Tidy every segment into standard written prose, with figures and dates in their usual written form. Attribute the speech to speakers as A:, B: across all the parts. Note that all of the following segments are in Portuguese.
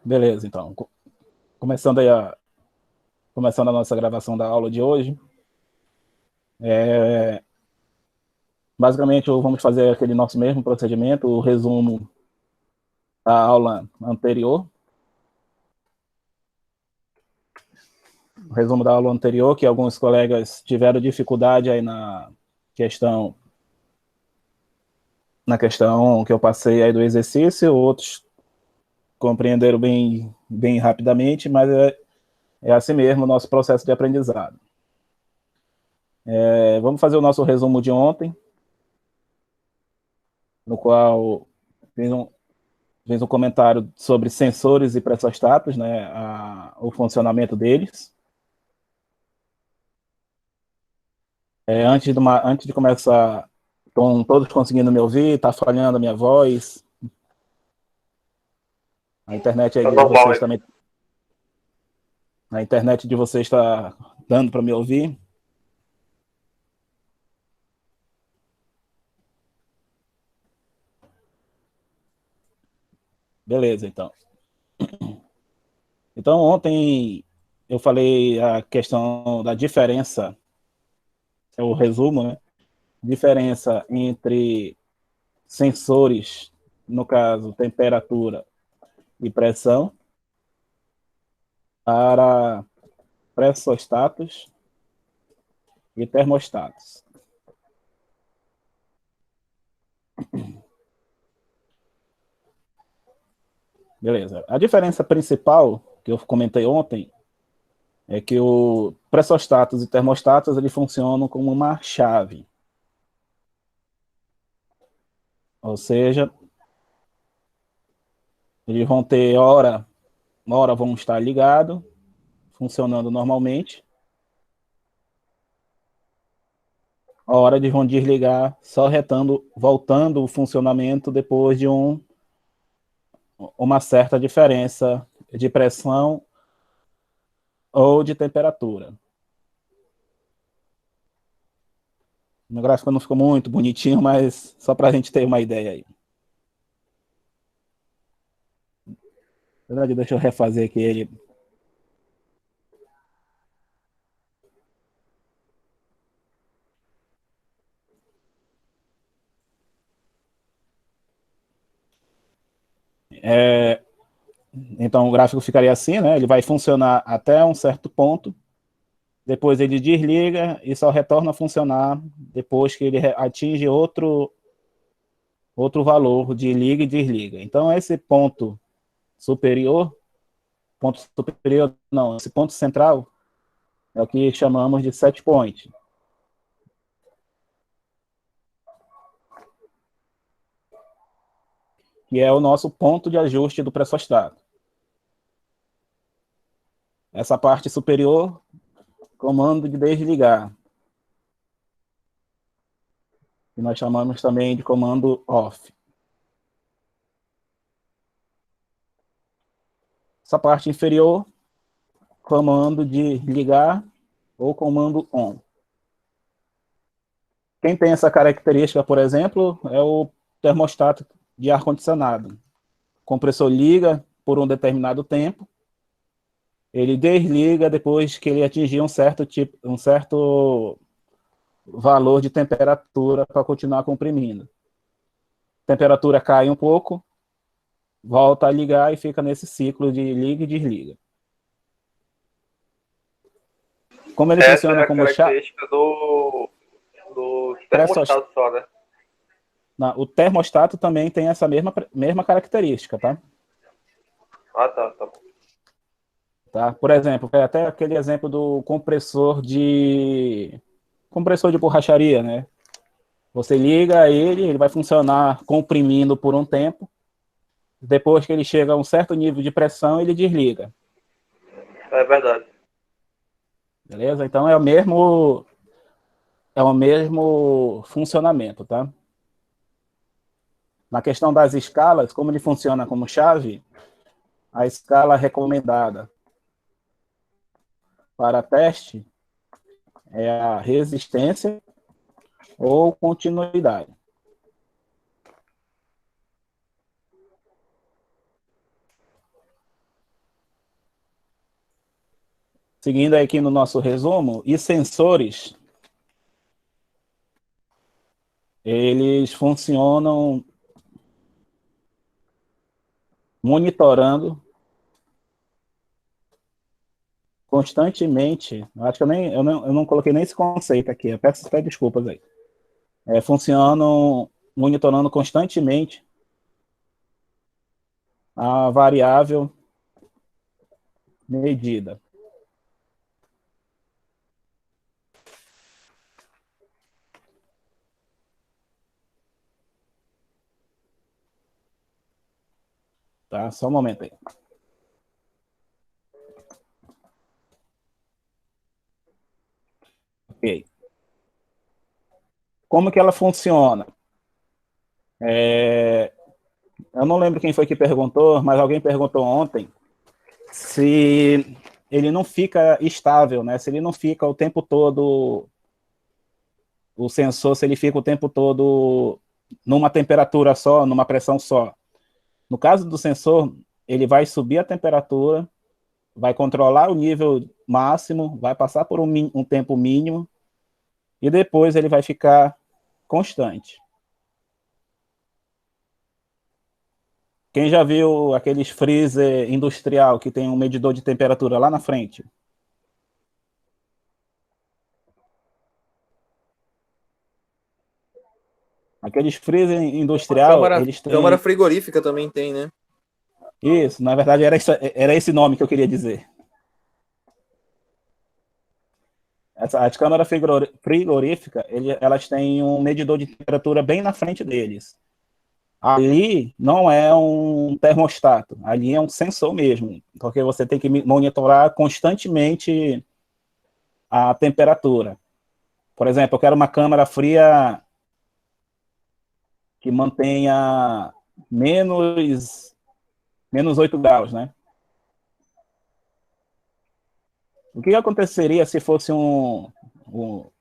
A: Beleza, então. Começando aí começando a nossa gravação da aula de hoje. Basicamente, vamos fazer aquele nosso mesmo procedimento, o resumo da aula anterior. O resumo da aula anterior, que alguns colegas tiveram dificuldade aí questão na questão que eu passei aí do exercício, outros compreenderam bem rapidamente, mas é assim mesmo o nosso processo de aprendizado. Vamos fazer o nosso resumo de ontem, no qual fiz um comentário sobre sensores e pressostatos, né, o funcionamento deles. Antes de começar, estão todos conseguindo me ouvir? Está falhando a minha voz? A internet aí
B: Tá
A: de
B: normal
A: vocês
B: aí.
A: também, a internet de vocês está dando para me ouvir? Beleza, então. Então, ontem eu falei a questão da diferença, é o resumo, né? Diferença entre sensores, no caso, temperatura e pressão, para pressostatos e termostatos. Beleza. A diferença principal que eu comentei ontem é que o pressostatos e termostatos eles funcionam como uma chave. Ou seja, eles vão ter uma hora vão estar ligados, funcionando normalmente, a hora eles vão desligar, só voltando o funcionamento depois de uma certa diferença de pressão ou de temperatura. O gráfico não ficou muito bonitinho, mas só para a gente ter uma ideia aí. Na verdade, deixa eu refazer aqui ele. Então, o gráfico ficaria assim, né? Ele vai funcionar até um certo ponto, depois ele desliga e só retorna a funcionar depois que ele atinge outro valor de liga e desliga. Então, esse superior, não, esse ponto central é o que chamamos de set point. Que é o nosso ponto de ajuste do pressostato. Essa parte superior, comando de desligar, que nós chamamos também de comando off. Essa parte inferior, comando de ligar ou comando on. Quem tem essa característica, por exemplo, é o termostato de ar-condicionado. O compressor liga por um determinado tempo, ele desliga depois que ele atingir um certo valor de temperatura para continuar comprimindo. A temperatura cai um pouco, volta a ligar e fica nesse ciclo de liga e desliga. Como ele
B: Essa é
A: funciona
B: a
A: como
B: característica do
A: pré-sólido,
B: termostato só, né?
A: o termostato também tem essa mesma característica, tá?
B: Ah, tá bom.
A: Tá? Por exemplo, até aquele exemplo do compressor de borracharia, né? Você liga ele vai funcionar comprimindo por um tempo. Depois que ele chega a um certo nível de pressão, ele desliga.
B: É verdade.
A: Beleza? Então é o mesmo funcionamento, tá? Na questão das escalas, como ele funciona como chave, a escala recomendada para teste é a resistência ou continuidade. Seguindo aqui no nosso resumo, e sensores, eles funcionam monitorando constantemente. Acho que eu não coloquei nem esse conceito aqui, eu peço até desculpas aí. Funcionam monitorando constantemente a variável medida. Tá? Só um momento aí. Ok. Como que ela funciona? Eu não lembro quem foi que perguntou, mas alguém perguntou ontem se ele não fica estável, né? Se ele não fica o tempo todo, o sensor, se ele fica o tempo todo numa temperatura só, numa pressão só. No caso do sensor, ele vai subir a temperatura, vai controlar o nível máximo, vai passar por um tempo mínimo e depois ele vai ficar constante. Quem já viu aqueles freezer industrial que tem um medidor de temperatura lá na frente? Aqueles freezer industrial,
C: Câmara,
A: eles
C: câmara
A: têm...
C: frigorífica também tem, né?
A: Isso, na verdade era esse nome que eu queria dizer. As câmaras frigoríficas, elas têm um medidor de temperatura bem na frente deles. Ali não é um termostato, ali é um sensor mesmo, porque você tem que monitorar constantemente a temperatura. Por exemplo, eu quero uma câmara fria que mantenha menos 8 graus, né? O que aconteceria se fosse eu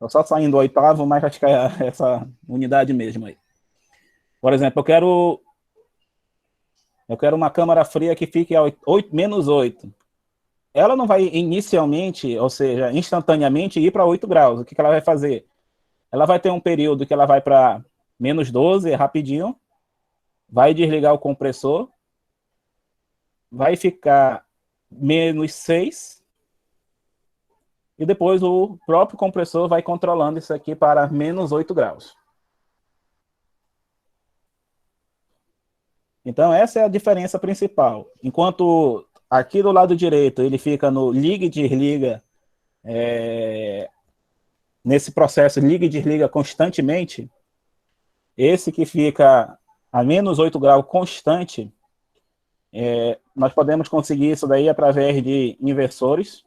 A: só saindo do oitavo, mas acho que é essa unidade mesmo aí. Por exemplo, eu quero uma câmara fria que fique a menos 8. Ela não vai inicialmente, ou seja, instantaneamente ir para 8 graus. O que ela vai fazer? Ela vai ter um período que ela vai para menos 12, rapidinho, vai desligar o compressor, vai ficar menos 6, e depois o próprio compressor vai controlando isso aqui para menos 8 graus. Então, essa é a diferença principal. Enquanto aqui do lado direito ele fica no liga e desliga, nesse processo liga e desliga constantemente, esse que fica a menos 8 graus constante, nós podemos conseguir isso daí através de inversores,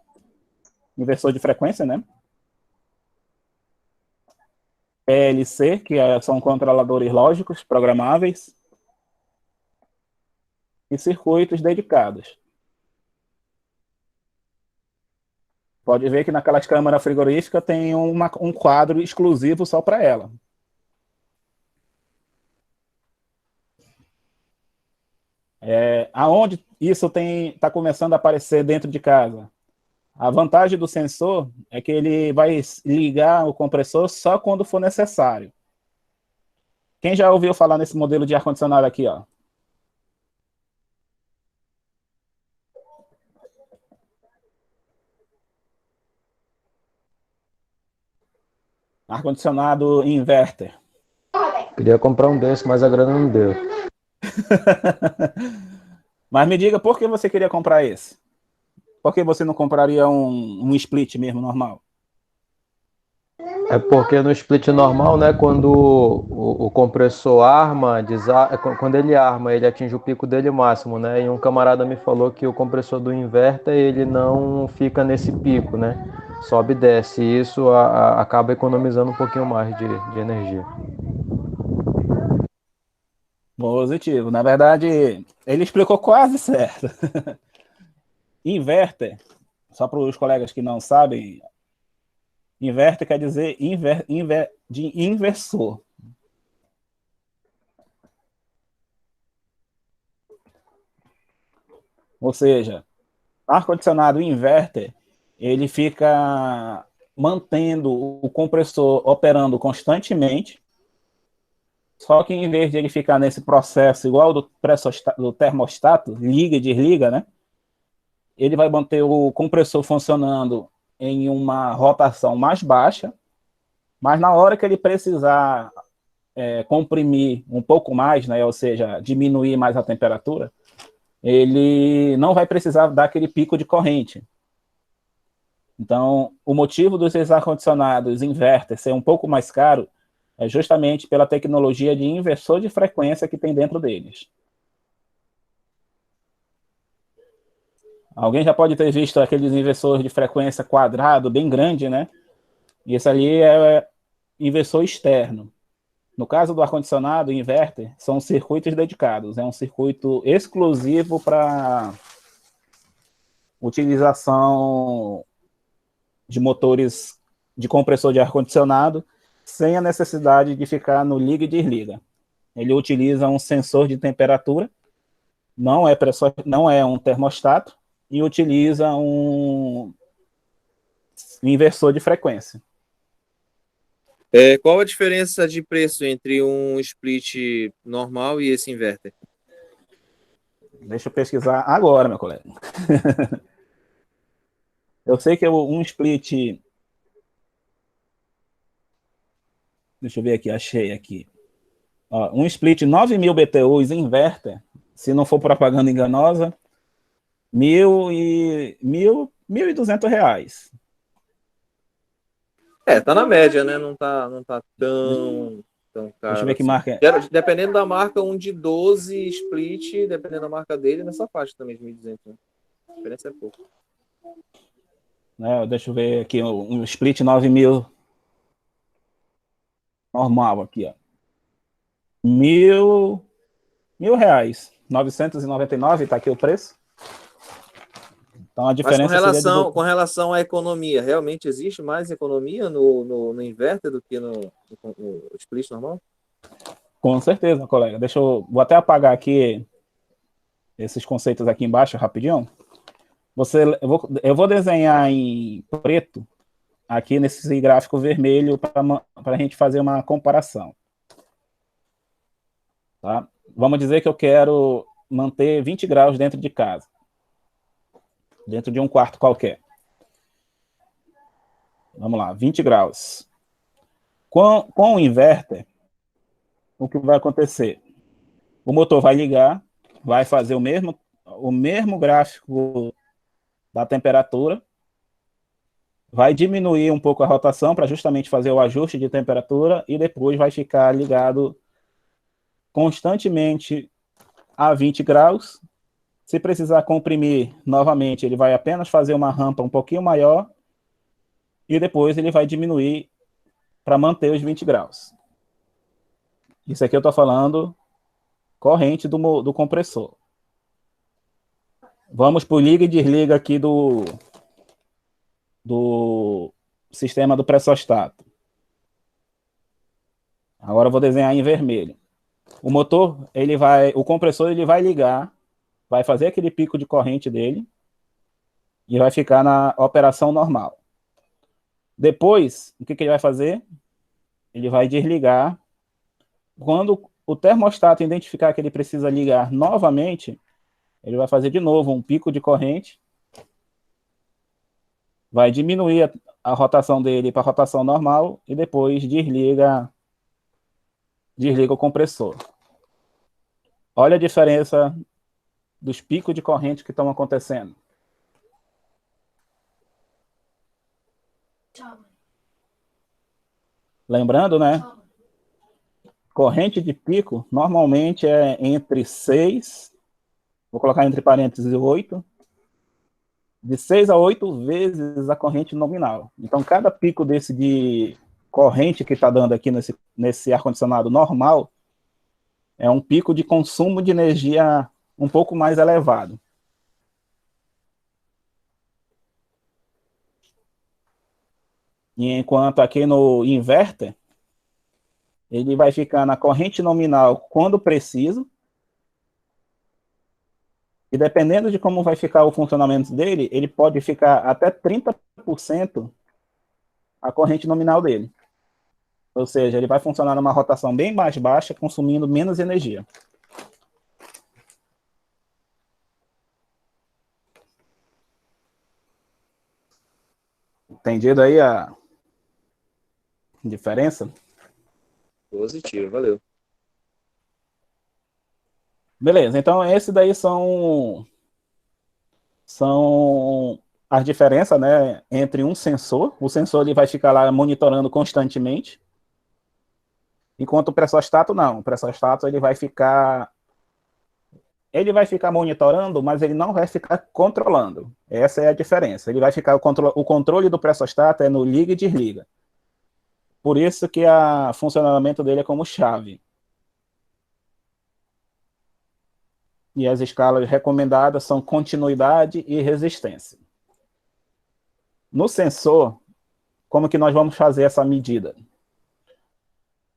A: inversor de frequência, né? PLC, que são controladores lógicos programáveis, e circuitos dedicados. Pode ver que naquelas câmaras frigoríficas tem um quadro exclusivo só para ela. Aonde isso está começando a aparecer dentro de casa? A vantagem do sensor é que ele vai ligar o compressor só quando for necessário. Quem já ouviu falar nesse modelo de ar-condicionado aqui, ó? Ar-condicionado inverter.
D: Queria comprar um desse, mas a grana não deu.
A: Mas me diga, por que você queria comprar esse? Por que você não compraria um split mesmo, normal?
D: É porque no split normal, né, quando o compressor arma, quando ele arma, ele atinge o pico dele máximo, né? E um camarada me falou que o compressor do inverter, ele não fica nesse pico, né? Sobe e desce, e isso acaba economizando um pouquinho mais de energia.
A: Positivo. Na verdade, ele explicou quase certo. Inverter, só para os colegas que não sabem, inverter quer dizer de inversor. Ou seja, ar-condicionado inverter, ele fica mantendo o compressor operando constantemente, só que em vez de ele ficar nesse processo igual do termostato, liga e desliga, né? Ele vai manter o compressor funcionando em uma rotação mais baixa, mas na hora que ele precisar comprimir um pouco mais, né, ou seja, diminuir mais a temperatura, ele não vai precisar dar aquele pico de corrente. Então, o motivo dos ar-condicionados inverter ser um pouco mais caro é justamente pela tecnologia de inversor de frequência que tem dentro deles. Alguém já pode ter visto aqueles inversores de frequência quadrado, bem grande, né? E esse ali é inversor externo. No caso do ar-condicionado, inverter, são circuitos dedicados. É um circuito exclusivo para utilização de motores de compressor de ar-condicionado, sem a necessidade de ficar no liga e desliga. Ele utiliza um sensor de temperatura, não é um termostato, e utiliza um inversor de frequência.
C: Qual a diferença de preço entre um split normal e esse inverter?
A: Deixa eu pesquisar agora, meu colega. Eu sei que um split... Deixa eu ver aqui, achei aqui. Ó, um split 9.000 BTUs inverter, se não for propaganda enganosa, R$ 1.200.
C: Tá na média, né? Não tá tão caro.
A: Deixa eu ver que
C: assim.
A: marca é.
C: Dependendo da marca, um de 12 split, dependendo da marca dele, nessa faixa também de 1.200. Né? A diferença é pouco.
A: Deixa eu ver aqui, um split 9.000 normal aqui, ó. R$ 1.000, R$ 999, tá aqui o preço. Então a diferença
C: com relação à economia, realmente existe mais economia no inverter do que no split normal?
A: Com certeza, colega. Vou até apagar aqui esses conceitos aqui embaixo rapidinho. Eu vou desenhar em preto aqui nesse gráfico vermelho para a gente fazer uma comparação. Tá? Vamos dizer que eu quero manter 20 graus dentro de casa. Dentro de um quarto qualquer. Vamos lá, 20 graus. Com o inverter, o que vai acontecer? O motor vai ligar, vai fazer o mesmo gráfico da temperatura, vai diminuir um pouco a rotação para justamente fazer o ajuste de temperatura e depois vai ficar ligado constantemente a 20 graus. Se precisar comprimir novamente, ele vai apenas fazer uma rampa um pouquinho maior e depois ele vai diminuir para manter os 20 graus. Isso aqui eu estou falando corrente do compressor. Vamos para o liga e desliga aqui do sistema do pressostato. Agora eu vou desenhar em vermelho. O motor, o compressor ele vai ligar, vai fazer aquele pico de corrente dele e vai ficar na operação normal. Depois, o que ele vai fazer? Ele vai desligar. Quando o termostato identificar que ele precisa ligar novamente, ele vai fazer de novo um pico de corrente, vai diminuir a rotação dele para a rotação normal e depois desliga o compressor. Olha a diferença dos picos de corrente que estão acontecendo. Lembrando, né? Corrente de pico normalmente é entre 6, vou colocar entre parênteses 8, de 6 a 8 vezes a corrente nominal. Então, cada pico desse de corrente que está dando aqui nesse ar-condicionado normal é um pico de consumo de energia um pouco mais elevado. E enquanto aqui no inverter, ele vai ficar na corrente nominal quando preciso, E dependendo de como vai ficar o funcionamento dele, ele pode ficar até 30% a corrente nominal dele. Ou seja, ele vai funcionar numa rotação bem mais baixa, consumindo menos energia. Entendido aí a diferença?
C: Positivo, valeu.
A: Beleza, então esse daí são as diferenças, né, entre um sensor. O sensor ele vai ficar lá monitorando constantemente, enquanto o pressostato não. O pressostato ele vai ficar monitorando, mas ele não vai ficar controlando. Essa é a diferença. Ele vai ficar o controle do pressostato é no liga e desliga. Por isso que o funcionamento dele é como chave. E as escalas recomendadas são continuidade e resistência. No sensor, como que nós vamos fazer essa medida?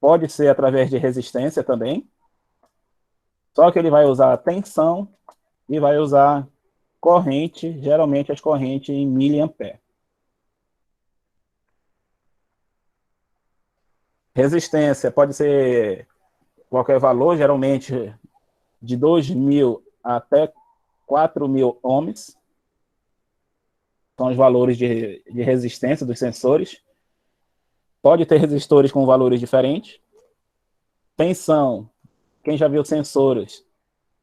A: Pode ser através de resistência também, só que ele vai usar tensão e vai usar corrente, geralmente as correntes em miliampere. Resistência pode ser qualquer valor, geralmente de 2.000 até 4.000 ohms. São os valores de resistência dos sensores. Pode ter resistores com valores diferentes. Tensão, quem já viu sensores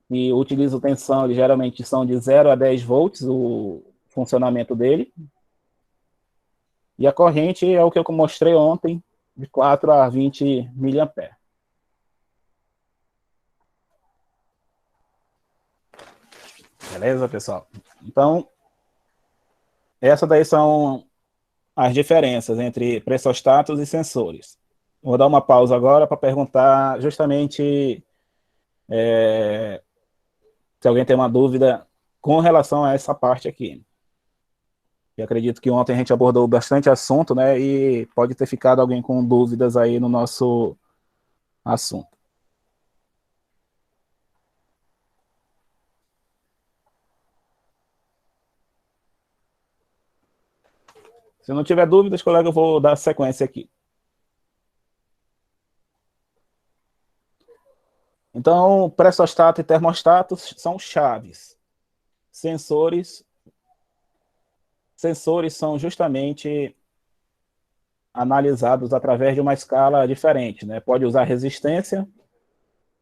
A: e utiliza tensão, eles geralmente são de 0 a 10 volts o funcionamento dele. E a corrente é o que eu mostrei ontem, de 4 a 20 miliamperes. Beleza, pessoal? Então, essas daí são as diferenças entre pressostatos e sensores. Vou dar uma pausa agora para perguntar justamente se alguém tem uma dúvida com relação a essa parte aqui. Eu acredito que ontem a gente abordou bastante assunto, né? E pode ter ficado alguém com dúvidas aí no nosso assunto. Se não tiver dúvidas, colega, eu vou dar sequência aqui. Então, pressostato e termostatos são chaves. Sensores são justamente analisados através de uma escala diferente, né? Pode usar resistência,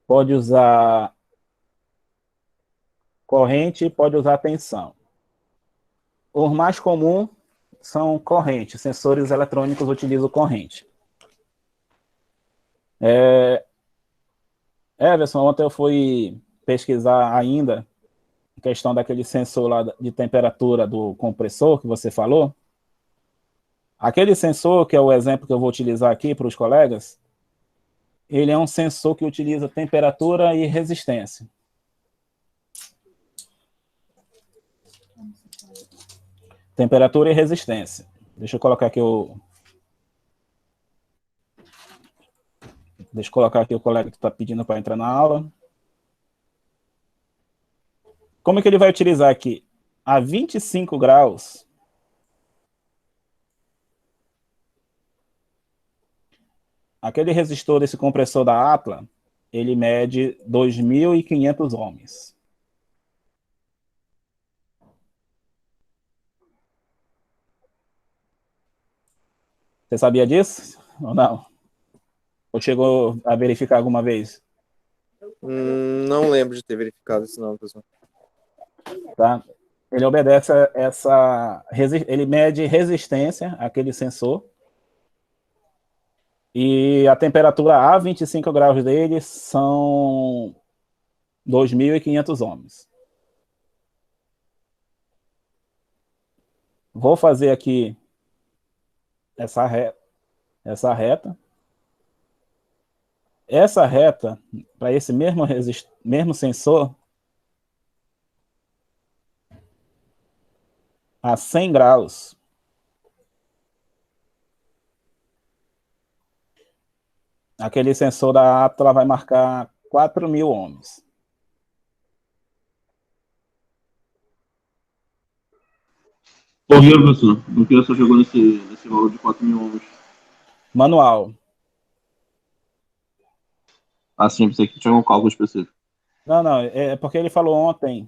A: pode usar corrente, pode usar tensão. O mais comum são corrente. Sensores eletrônicos utilizam corrente. Everson, ontem eu fui pesquisar ainda a questão daquele sensor lá de temperatura do compressor que você falou. Aquele sensor, que é o exemplo que eu vou utilizar aqui para os colegas, ele é um sensor que utiliza temperatura e resistência. Temperatura e resistência. Deixa eu colocar aqui Deixa eu colocar aqui o colega que está pedindo para entrar na aula. Como é que ele vai utilizar aqui? A 25 graus, aquele resistor desse compressor da Atlas, ele mede 2.500 ohms. Você sabia disso ou não? Ou chegou a verificar alguma vez?
C: Não lembro de ter verificado isso não, pessoal.
A: Tá? Ele obedece ele mede resistência, aquele sensor, e a temperatura a 25 graus dele são 2.500 ohms. Vou fazer aqui essa reta. Essa reta, para esse mesmo sensor, a 100 graus, aquele sensor da Atlas vai marcar 4.000 ohms.
E: Por que, professor? Por que você chegou nesse valor de 4.000 ohms?
A: Manual.
E: Assim, pensei que tinha um cálculo específico.
A: Não, é porque ele falou ontem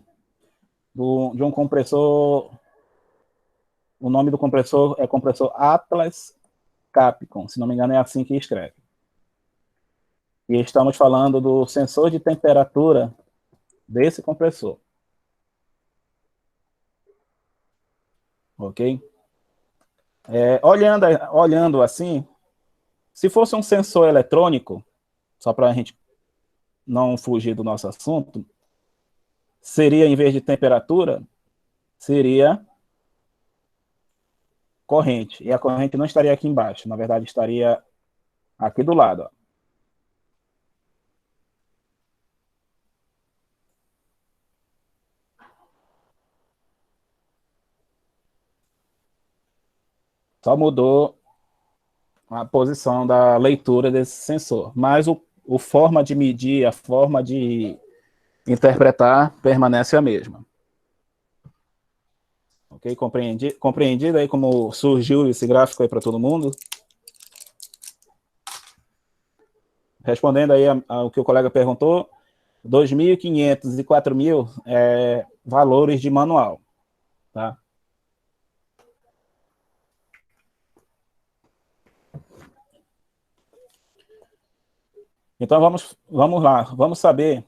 A: de um compressor. O nome do compressor é compressor Atlas Capcom, se não me engano é assim que escreve. E estamos falando do sensor de temperatura desse compressor. Ok? Olhando assim, se fosse um sensor eletrônico, só para a gente não fugir do nosso assunto, seria, em vez de temperatura, seria corrente. E a corrente não estaria aqui embaixo, na verdade estaria aqui do lado. Ó. Só mudou a posição da leitura desse sensor. Mas o forma de medir, a forma de interpretar permanece a mesma. Ok? Compreendido aí como surgiu esse gráfico aí para todo mundo? Respondendo aí ao que o colega perguntou, 2.500 e 4.000 valores de manual. Tá? Então vamos lá, vamos saber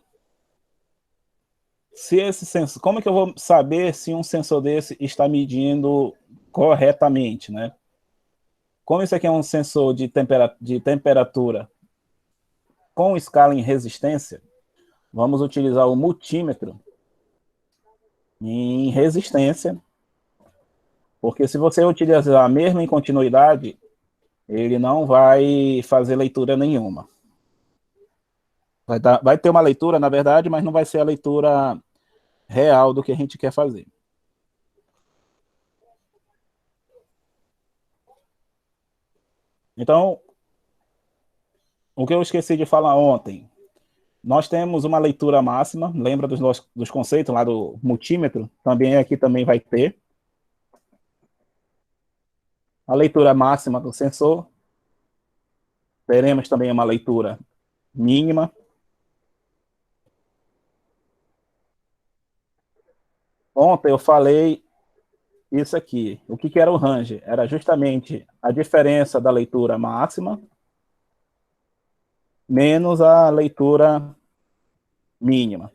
A: se esse sensor, como é que eu vou saber se um sensor desse está medindo corretamente, né? Como isso aqui é um sensor de temperatura com escala em resistência, vamos utilizar o multímetro em resistência, porque se você utilizar a mesma em continuidade, ele não vai fazer leitura nenhuma. Vai ter uma leitura, na verdade, mas não vai ser a leitura real do que a gente quer fazer. Então, o que eu esqueci de falar ontem, nós temos uma leitura máxima, lembra dos conceitos lá do multímetro? Também aqui também vai ter. A leitura máxima do sensor. Teremos também uma leitura mínima. Ontem eu falei isso aqui. O que era o range? Era justamente a diferença da leitura máxima menos a leitura mínima.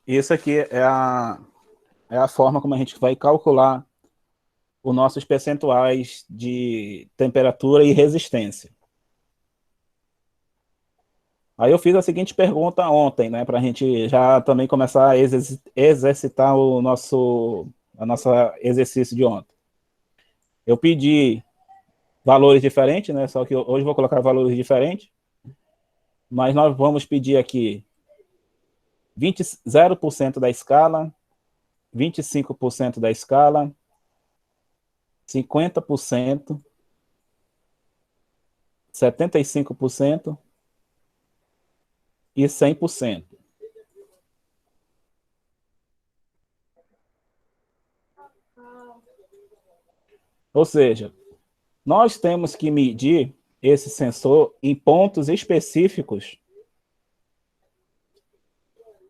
A: Isso aqui é a forma como a gente vai calcular os nossos percentuais de temperatura e resistência. Aí eu fiz a seguinte pergunta ontem, né, para a gente já também começar a exercitar o nosso exercício de ontem. Eu pedi valores diferentes, né, só que hoje eu vou colocar valores diferentes, mas nós vamos pedir aqui 0% da escala, 25% da escala, 50%, 75% e 100%. Ou seja, nós temos que medir esse sensor em pontos específicos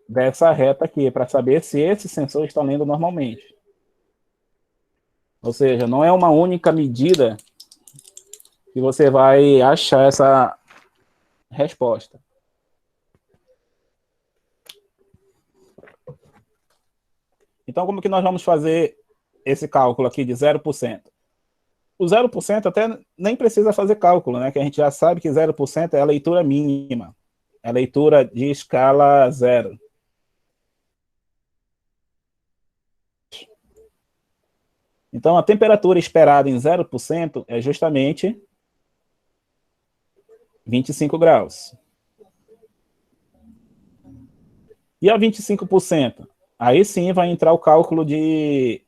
A: dessa reta aqui, para saber se esse sensor está lendo normalmente. Ou seja, não é uma única medida que você vai achar essa resposta. Então, como que nós vamos fazer esse cálculo aqui de 0%? O 0% até nem precisa fazer cálculo, né? Que a gente já sabe que 0% é a leitura mínima. É a leitura de escala 0. Então, a temperatura esperada em 0% é justamente 25 graus. E a 25%? Aí sim vai entrar o cálculo de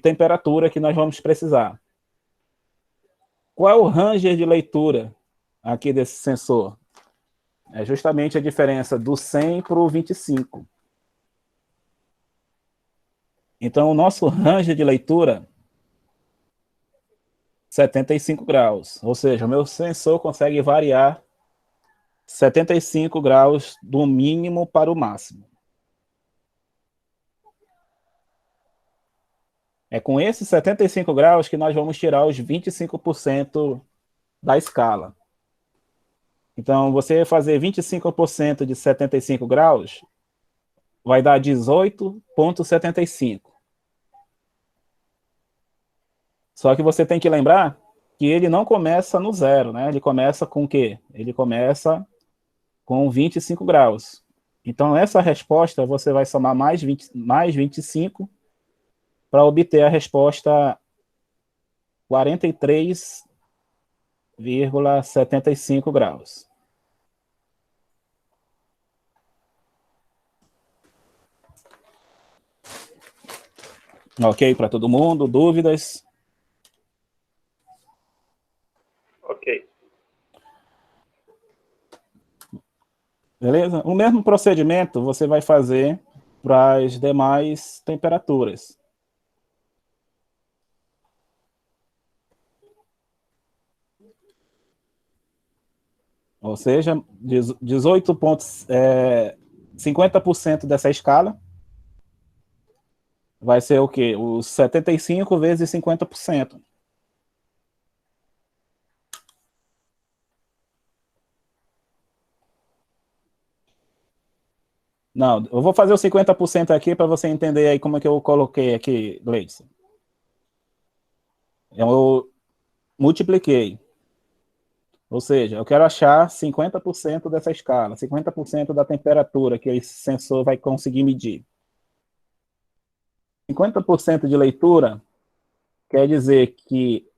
A: temperatura que nós vamos precisar. Qual é o ranger de leitura aqui desse sensor? é justamente a diferença do 100 para o 25. Então, o nosso range de leitura, 75 graus. Ou seja, o meu sensor consegue variar 75 graus do mínimo para o máximo. É com esses 75 graus que nós vamos tirar os 25% da escala. Então, você fazer 25% de 75 graus vai dar 18,75. Só que você tem que lembrar que ele não começa no zero, né? Ele começa com o quê? Ele começa com 25 graus. Então, essa resposta, você vai somar mais 25 para obter a resposta 43,75 graus. Ok para todo mundo? Dúvidas?
B: Ok.
A: Beleza? O mesmo procedimento você vai fazer para as demais temperaturas. Ou seja, 50% dessa escala vai ser o quê? Os 75 vezes 50%. Não, eu vou fazer o 50% aqui para você entender aí como é que eu coloquei aqui, Gleison. Eu multipliquei. Ou seja, eu quero achar 50% dessa escala, 50% da temperatura que esse sensor vai conseguir medir. 50% de leitura quer dizer que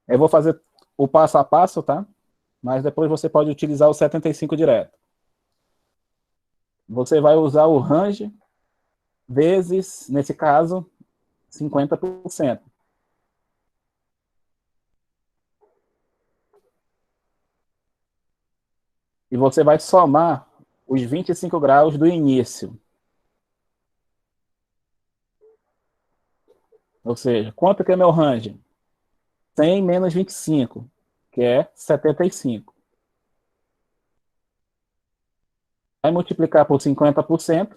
A: eu vou fazer o passo a passo, tá? Mas depois você pode utilizar o 75 direto. Você vai usar o range vezes, nesse caso, 50%. E você vai somar os 25 graus do início. Ou seja, quanto que é meu range? 100 menos 25, que é 75. Vai multiplicar por 50%.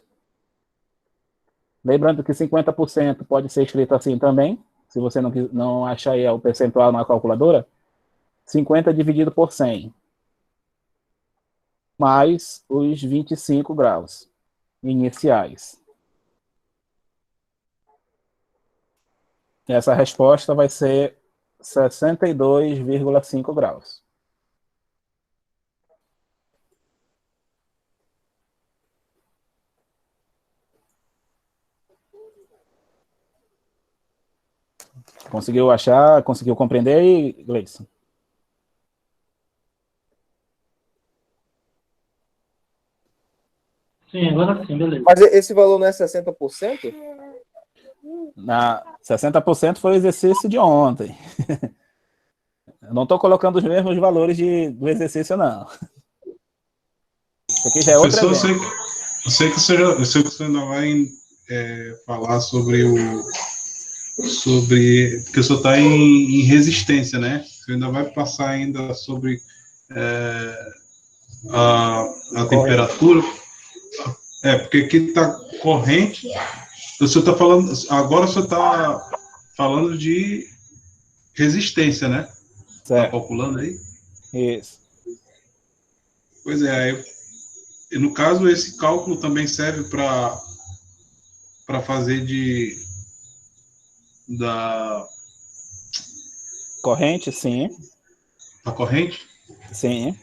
A: Lembrando que 50% pode ser escrito assim também, se você não achar aí o percentual na calculadora. 50 dividido por 100, mais os 25 graus iniciais. Essa resposta vai ser 62,5 graus. Conseguiu achar? Conseguiu compreender aí, Gleison?
F: Sim, agora sim, beleza.
C: Mas esse valor não é 60%?
A: 60% foi o exercício de ontem. Eu não estou colocando os mesmos valores do exercício, não. Isso aqui já é outro
G: Professor,
A: exemplo.
G: eu sei que você ainda vai falar sobre porque o senhor está em resistência, né? Você ainda vai passar ainda sobre a temperatura. Porque aqui está corrente. O senhor está falando, agora o senhor está falando de resistência, né? Está
A: Certo.
G: calculando aí?
A: Isso.
G: Pois é, no caso, esse cálculo também serve para fazer da
A: Corrente, sim.
G: corrente?
A: Sim.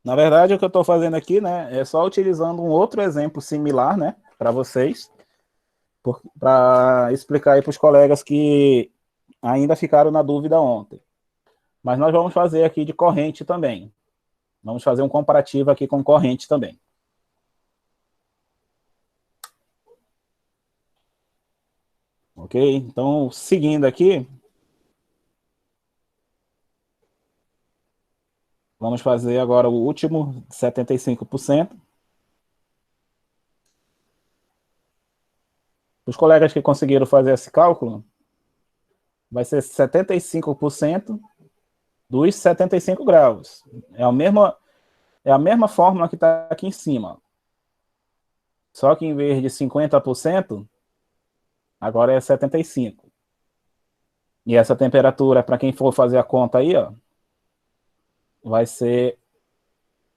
A: Na verdade, o que eu estou fazendo aqui, né, é só utilizando um outro exemplo similar, né, para vocês, para explicar aí para os colegas que ainda ficaram na dúvida ontem. Mas nós vamos fazer aqui de corrente também. Vamos fazer um comparativo aqui com corrente também. Ok? Então, seguindo aqui, Vamos fazer agora o último, 75%. Os colegas que conseguiram fazer esse cálculo, vai ser 75% dos 75 graus. É a mesma fórmula que está aqui em cima. Só que em vez de 50%, agora é 75%. E essa temperatura, para quem for fazer a conta aí, ó, vai ser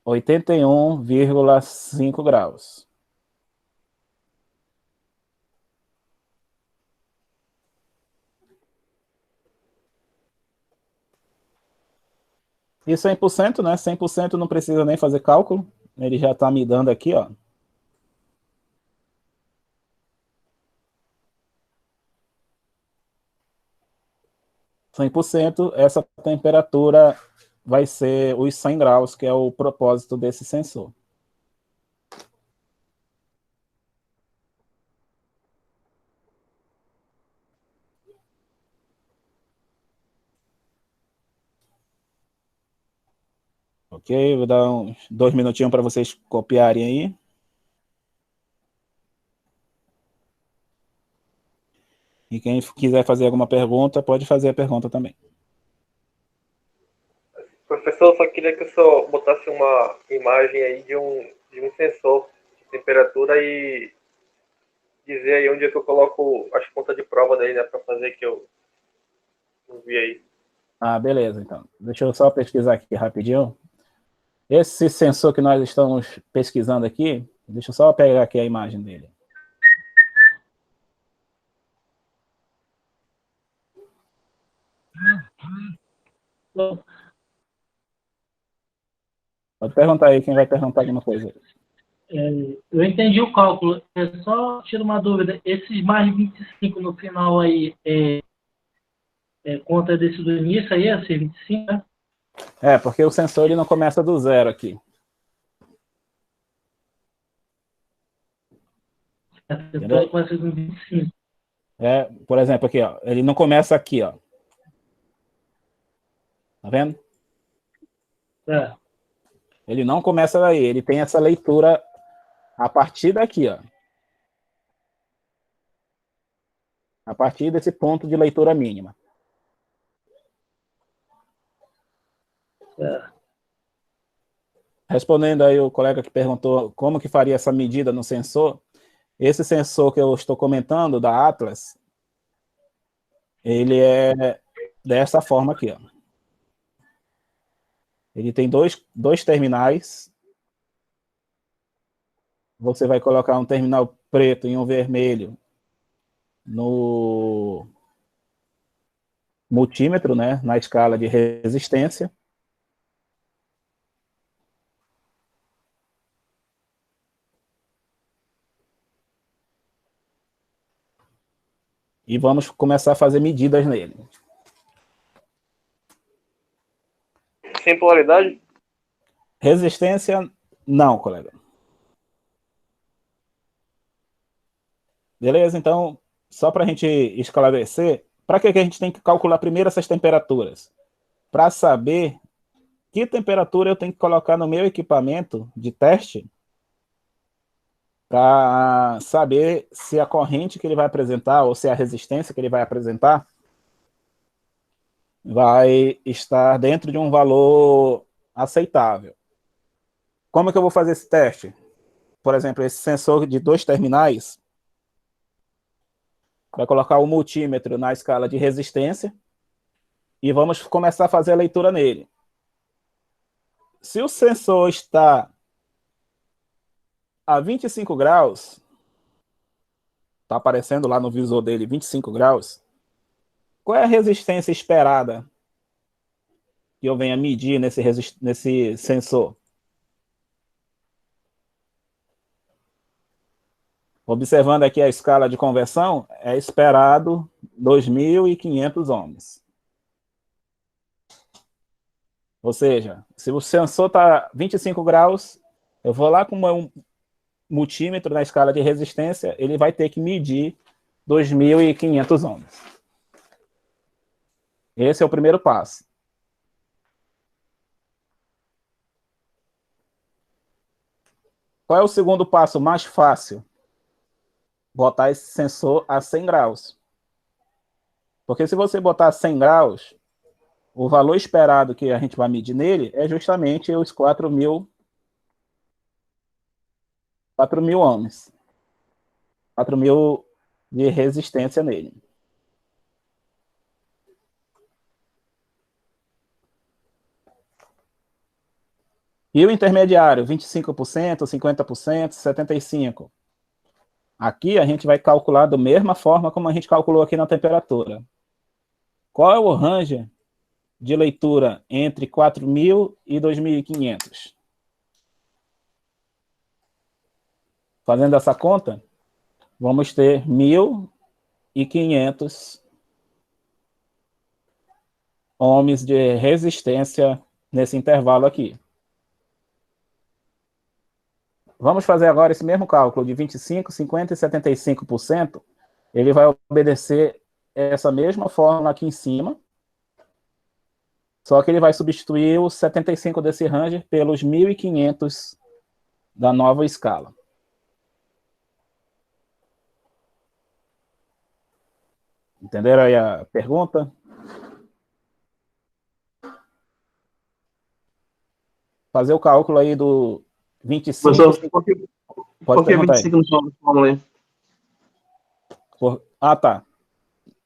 A: 81,5 graus. E 100%, né? 100% não precisa nem fazer cálculo. Ele já está me dando aqui, ó. Essa temperatura vai ser os 100 graus, que é o propósito desse sensor. Ok, vou dar uns 2 minutinhos para vocês copiarem aí. E quem quiser fazer alguma pergunta, pode fazer a pergunta também.
B: Professor, só queria que o senhor botasse uma imagem aí de um sensor de temperatura e dizer aí onde é que eu coloco as pontas de prova daí, né, para fazer que eu não vi aí.
A: Ah, beleza, então. Deixa eu só pesquisar aqui rapidinho. Esse sensor que nós estamos pesquisando aqui, deixa eu só pegar aqui a imagem dele. Pode perguntar aí, quem vai perguntar alguma coisa.
F: Eu entendi o cálculo. Só tiro uma dúvida. Esses mais 25 no final aí, conta desse do início aí, esse 25, né?
A: Porque o sensor ele não começa do zero aqui.
F: Depois começa com 25.
A: Por exemplo, aqui, ó. Ele não começa aqui, ó. Tá vendo? Ele não começa daí. Ele tem essa leitura a partir daqui, ó. A partir desse ponto de leitura mínima. Respondendo aí o colega que perguntou como que faria essa medida no sensor, esse sensor que eu estou comentando, da Atlas, ele é dessa forma aqui, ó. Ele tem dois terminais. Você vai colocar um terminal preto e um vermelho no multímetro, né, na escala de resistência. E vamos começar a fazer medidas nele.
B: Sem polaridade?
A: Resistência, não, colega. Beleza? Então, só para a gente esclarecer, para que a gente tem que calcular primeiro essas temperaturas? Para saber que temperatura eu tenho que colocar no meu equipamento de teste para saber se a corrente que ele vai apresentar ou se a resistência que ele vai apresentar vai estar dentro de um valor aceitável. Como é que eu vou fazer esse teste? Por exemplo, esse sensor de 2 terminais vai colocar o multímetro na escala de resistência e vamos começar a fazer a leitura nele. Se o sensor está a 25 graus, está aparecendo lá no visor dele 25 graus, qual é a resistência esperada que eu venha medir nesse sensor? Observando aqui a escala de conversão, é esperado 2.500 ohms. Ou seja, se o sensor está 25 graus, eu vou lá com um multímetro na escala de resistência, ele vai ter que medir 2.500 ohms. Esse é o primeiro passo. Qual é o segundo passo mais fácil? Botar esse sensor a 100 graus. Porque se você botar 100 graus, o valor esperado que a gente vai medir nele é justamente os 4.000 ohms. 4.000 de resistência nele. E o intermediário, 25%, 50%, 75%. Aqui a gente vai calcular da mesma forma como a gente calculou aqui na temperatura. Qual é o range de leitura entre 4.000 e 2.500? Fazendo essa conta, vamos ter 1.500 ohms de resistência nesse intervalo aqui. Vamos fazer agora esse mesmo cálculo de 25%, 50% e 75%. Ele vai obedecer essa mesma fórmula aqui em cima, só que ele vai substituir os 75 desse range pelos 1.500 da nova escala. Entenderam aí a pergunta? Fazer o cálculo aí do 25...
E: Professor,
A: Pode
E: por que
A: perguntar aí.
E: 25 não fórmula aí?
A: Ah, tá.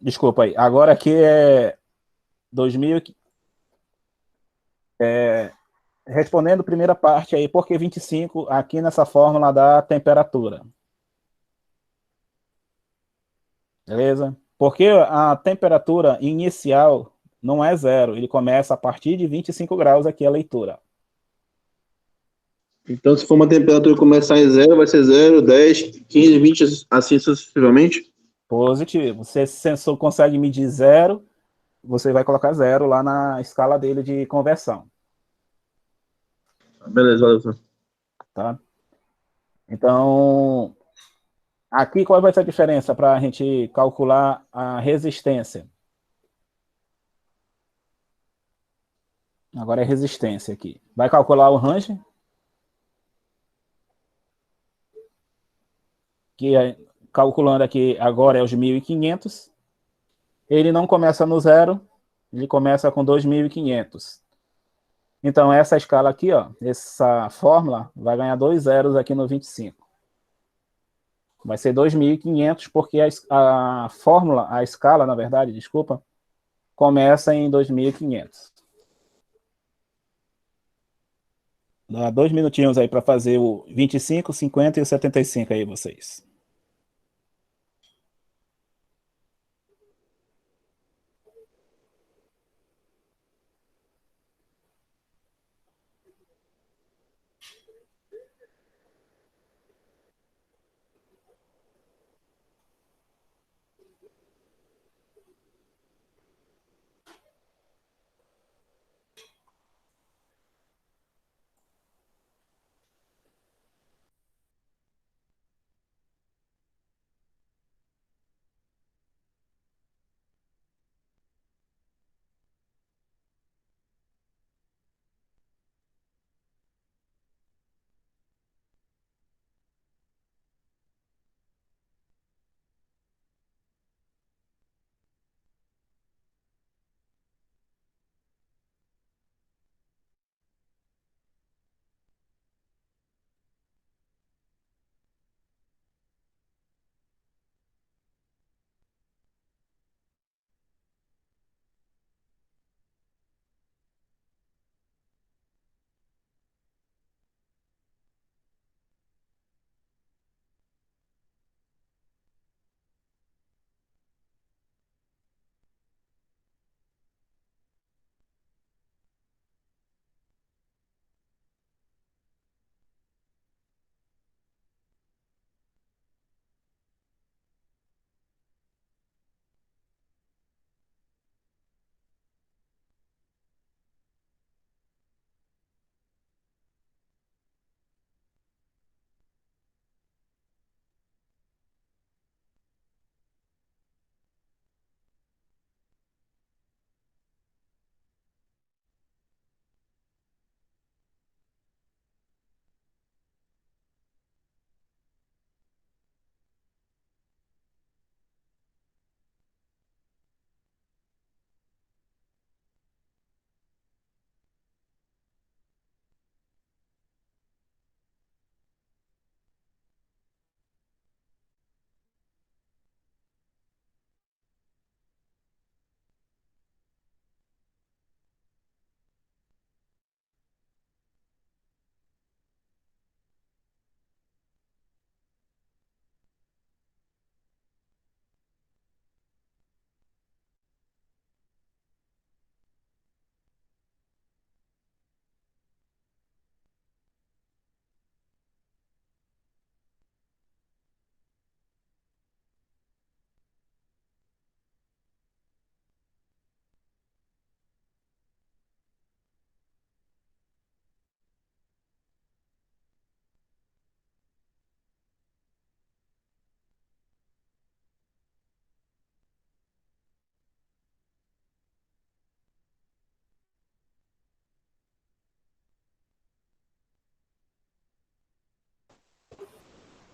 A: Desculpa aí. Agora aqui é 2000... Respondendo a primeira parte aí, por que 25 aqui nessa fórmula da temperatura? Beleza? Porque a temperatura inicial não é zero, ele começa a partir de 25 graus aqui a leitura.
E: Então, se for uma temperatura começar em 0, vai ser 0, 10, 15, 20, assim sucessivamente?
A: Positivo. Se esse sensor consegue medir zero, você vai colocar zero lá na escala dele de conversão.
E: Beleza, valeu, professor.
A: Tá? Então, aqui qual vai ser a diferença para a gente calcular a resistência? Agora é resistência aqui. Vai calcular o range, que calculando aqui agora é os 1.500. Ele não começa no zero, ele começa com 2.500. Então, essa escala aqui, ó, essa fórmula, vai ganhar 2 zeros aqui no 25. Vai ser 2.500, porque a fórmula, a escala, na verdade, desculpa, começa em 2.500. Dá 2 minutinhos aí para fazer o 25, 50 e o 75 aí, vocês.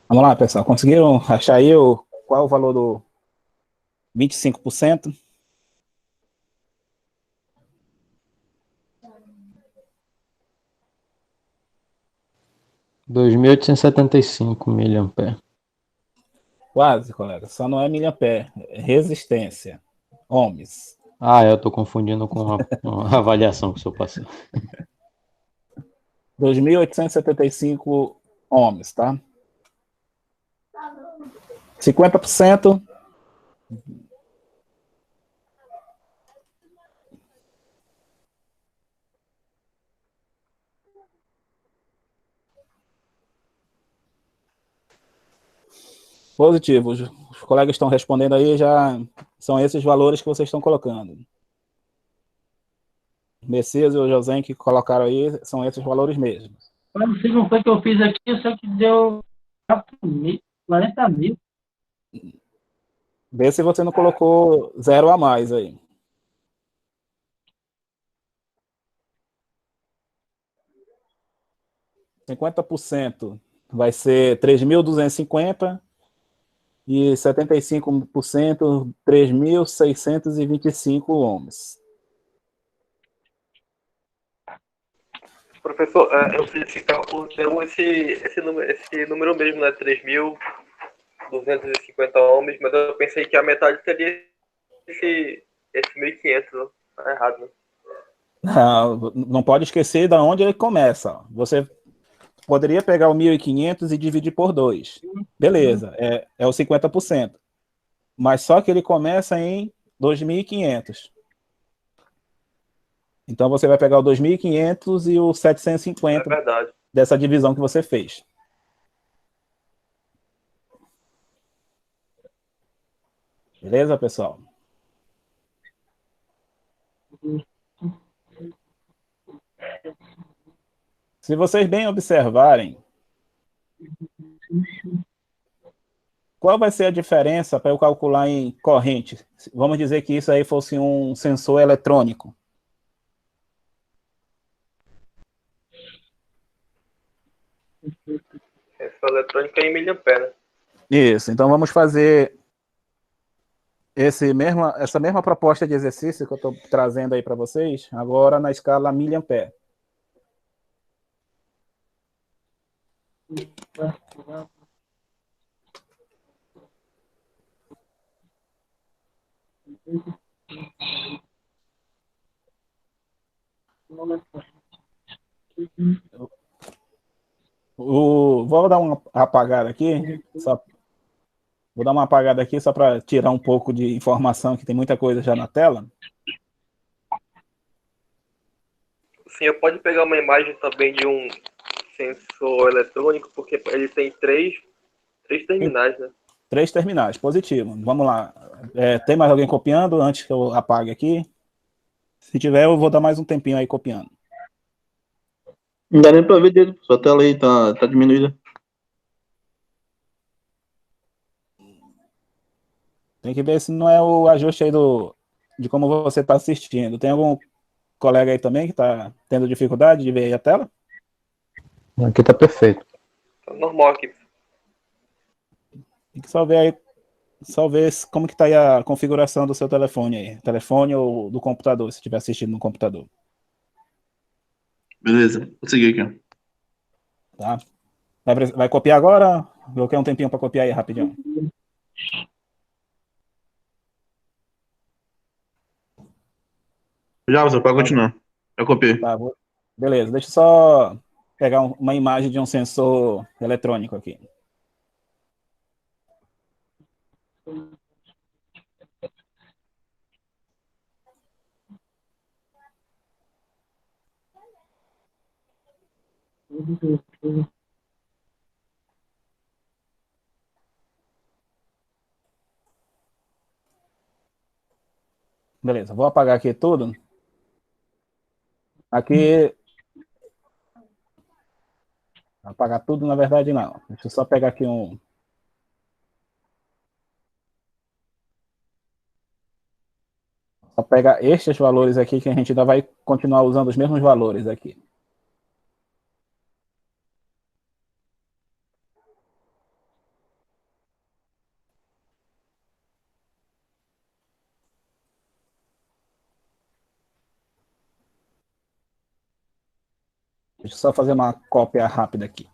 A: Vamos lá, pessoal. Conseguiram achar aí qual é o valor do 25%?
D: mAh.
A: Quase, colega. Só não é miliampere. É resistência. Ohms.
D: Ah, eu tô confundindo com a avaliação que o senhor passou.
A: 2.875 ohms, tá? 50%. Positivo. Os colegas estão respondendo aí, já são esses valores que vocês estão colocando. Messias e o José que colocaram aí, são esses valores mesmo.
F: Eu não sei como foi que eu fiz aqui, eu sei que deu 40 mil.
A: Vê se você não colocou zero a mais aí. %, vai ser 3.250 e 75%, 3.625 ohms.
B: Professor, eu fiz esse cálculo, deu esse número mesmo, né? 3.250 ohms, mas eu pensei que a metade seria esse 1.500, né? Tá errado, né?
A: Não pode esquecer de onde ele começa. Você poderia pegar o 1.500 e dividir por 2. Beleza, é o 50%. Mas só que ele começa em 2.500. Então você vai pegar o 2.500 e o 750
B: É verdade.
A: dessa divisão que você fez. Beleza, pessoal? Se vocês bem observarem, qual vai ser a diferença para eu calcular em corrente? Vamos dizer que isso aí fosse um sensor eletrônico.
B: Essa eletrônica é em miliampere, né?
A: Isso, então vamos fazer essa mesma proposta de exercício que eu estou trazendo aí para vocês, agora na escala miliampere. Vou dar uma apagada aqui, vou dar uma apagada aqui só para tirar um pouco de informação, que tem muita coisa já na tela.
B: O senhor pode pegar uma imagem também de um sensor eletrônico, porque ele tem três terminais, né?
A: 3 terminais, positivo. Vamos lá. Tem mais alguém copiando antes que eu apague aqui? Se tiver, eu vou dar mais um tempinho aí copiando.
E: Não dá nem pra ver dele, sua tela aí tá diminuída.
A: Tem que ver se não é o ajuste aí de como você está assistindo. Tem algum colega aí também que está tendo dificuldade de ver aí a tela?
D: Aqui tá perfeito.
B: Tá normal aqui.
A: Tem que só ver como que está aí a configuração do seu telefone aí. Telefone ou do computador, se estiver assistindo no computador.
E: Beleza, vou seguir aqui.
A: Tá? Vai copiar agora? Eu quero um tempinho para copiar aí rapidinho.
E: Já, você pode continuar. Eu copiei.
A: Tá, beleza, deixa eu só pegar uma imagem de um sensor eletrônico aqui. Beleza, vou apagar aqui tudo. Aqui. Apagar tudo, na verdade, não. Deixa eu só pegar aqui um. Só pegar estes valores aqui, que a gente ainda vai continuar usando os mesmos valores aqui. Deixa eu só fazer uma cópia rápida aqui.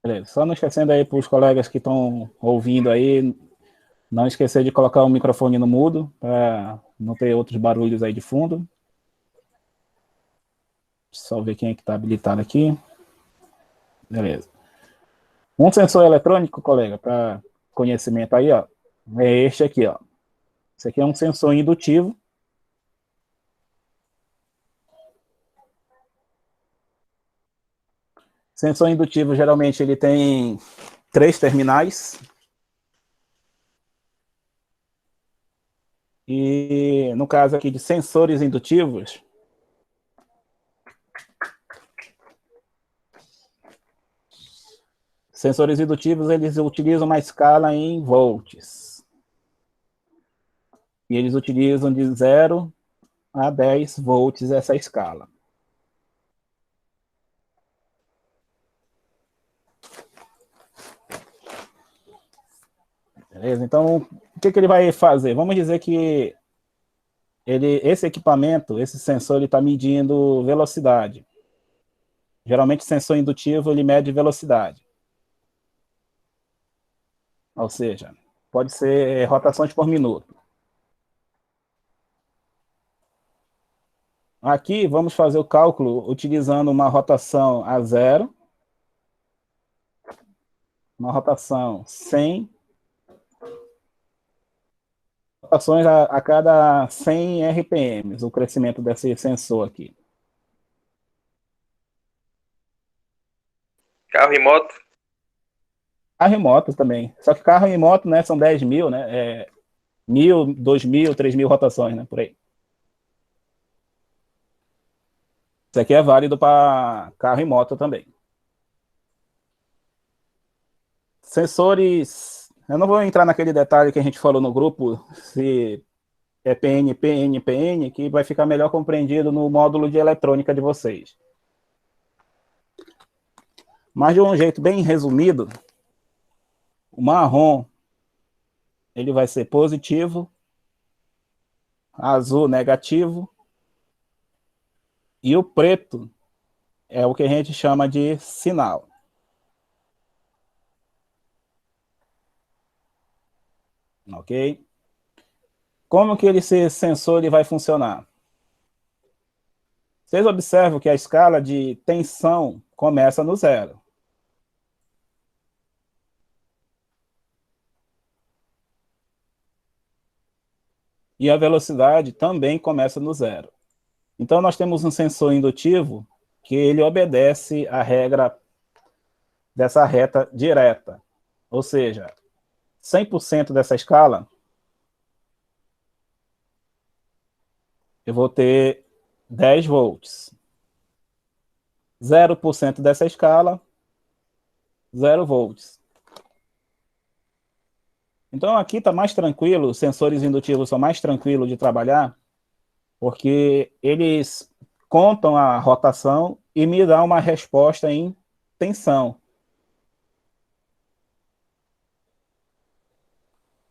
A: Beleza. Só não esquecendo aí para os colegas que estão ouvindo aí, não esquecer de colocar o microfone no mudo, para não ter outros barulhos aí de fundo. Só ver quem é que está habilitado aqui. Beleza. Um sensor eletrônico, colega, para conhecimento aí, ó, é este aqui, ó. Esse aqui é um sensor indutivo. Sensor indutivo, geralmente, ele tem 3 terminais. E no caso aqui de sensores indutivos, sensores indutivos, eles utilizam uma escala em volts. E eles utilizam de 0 a 10 volts essa escala. Beleza? Então, o que ele vai fazer? Vamos dizer que esse equipamento, esse sensor, ele está medindo velocidade. Geralmente, sensor indutivo, ele mede velocidade. Ou seja, pode ser rotações por minuto. Aqui, vamos fazer o cálculo utilizando uma rotação a 0, uma rotação 100, rotações a cada 100 RPMs, o crescimento desse sensor aqui.
B: Carro e moto?
A: Carro e moto também. Só que carro e moto, né, são 10 mil, né? 1.000, 2.000, 3.000 rotações, né? Por aí. Isso aqui é válido para carro e moto também. Sensores. Eu não vou entrar naquele detalhe que a gente falou no grupo, se é PN, PN, PN, que vai ficar melhor compreendido no módulo de eletrônica de vocês. Mas de um jeito bem resumido, o marrom ele vai ser positivo, azul negativo, e o preto é o que a gente chama de sinal. Ok? Como que esse sensor ele vai funcionar? Vocês observam que a escala de tensão começa no 0. E a velocidade também começa no 0. Então, nós temos um sensor indutivo que ele obedece à regra dessa reta direta. Ou seja, 100% dessa escala, eu vou ter 10 volts. 0% dessa escala, 0 volts. Então, aqui está mais tranquilo, os sensores indutivos são mais tranquilos de trabalhar, porque eles contam a rotação e me dão uma resposta em tensão.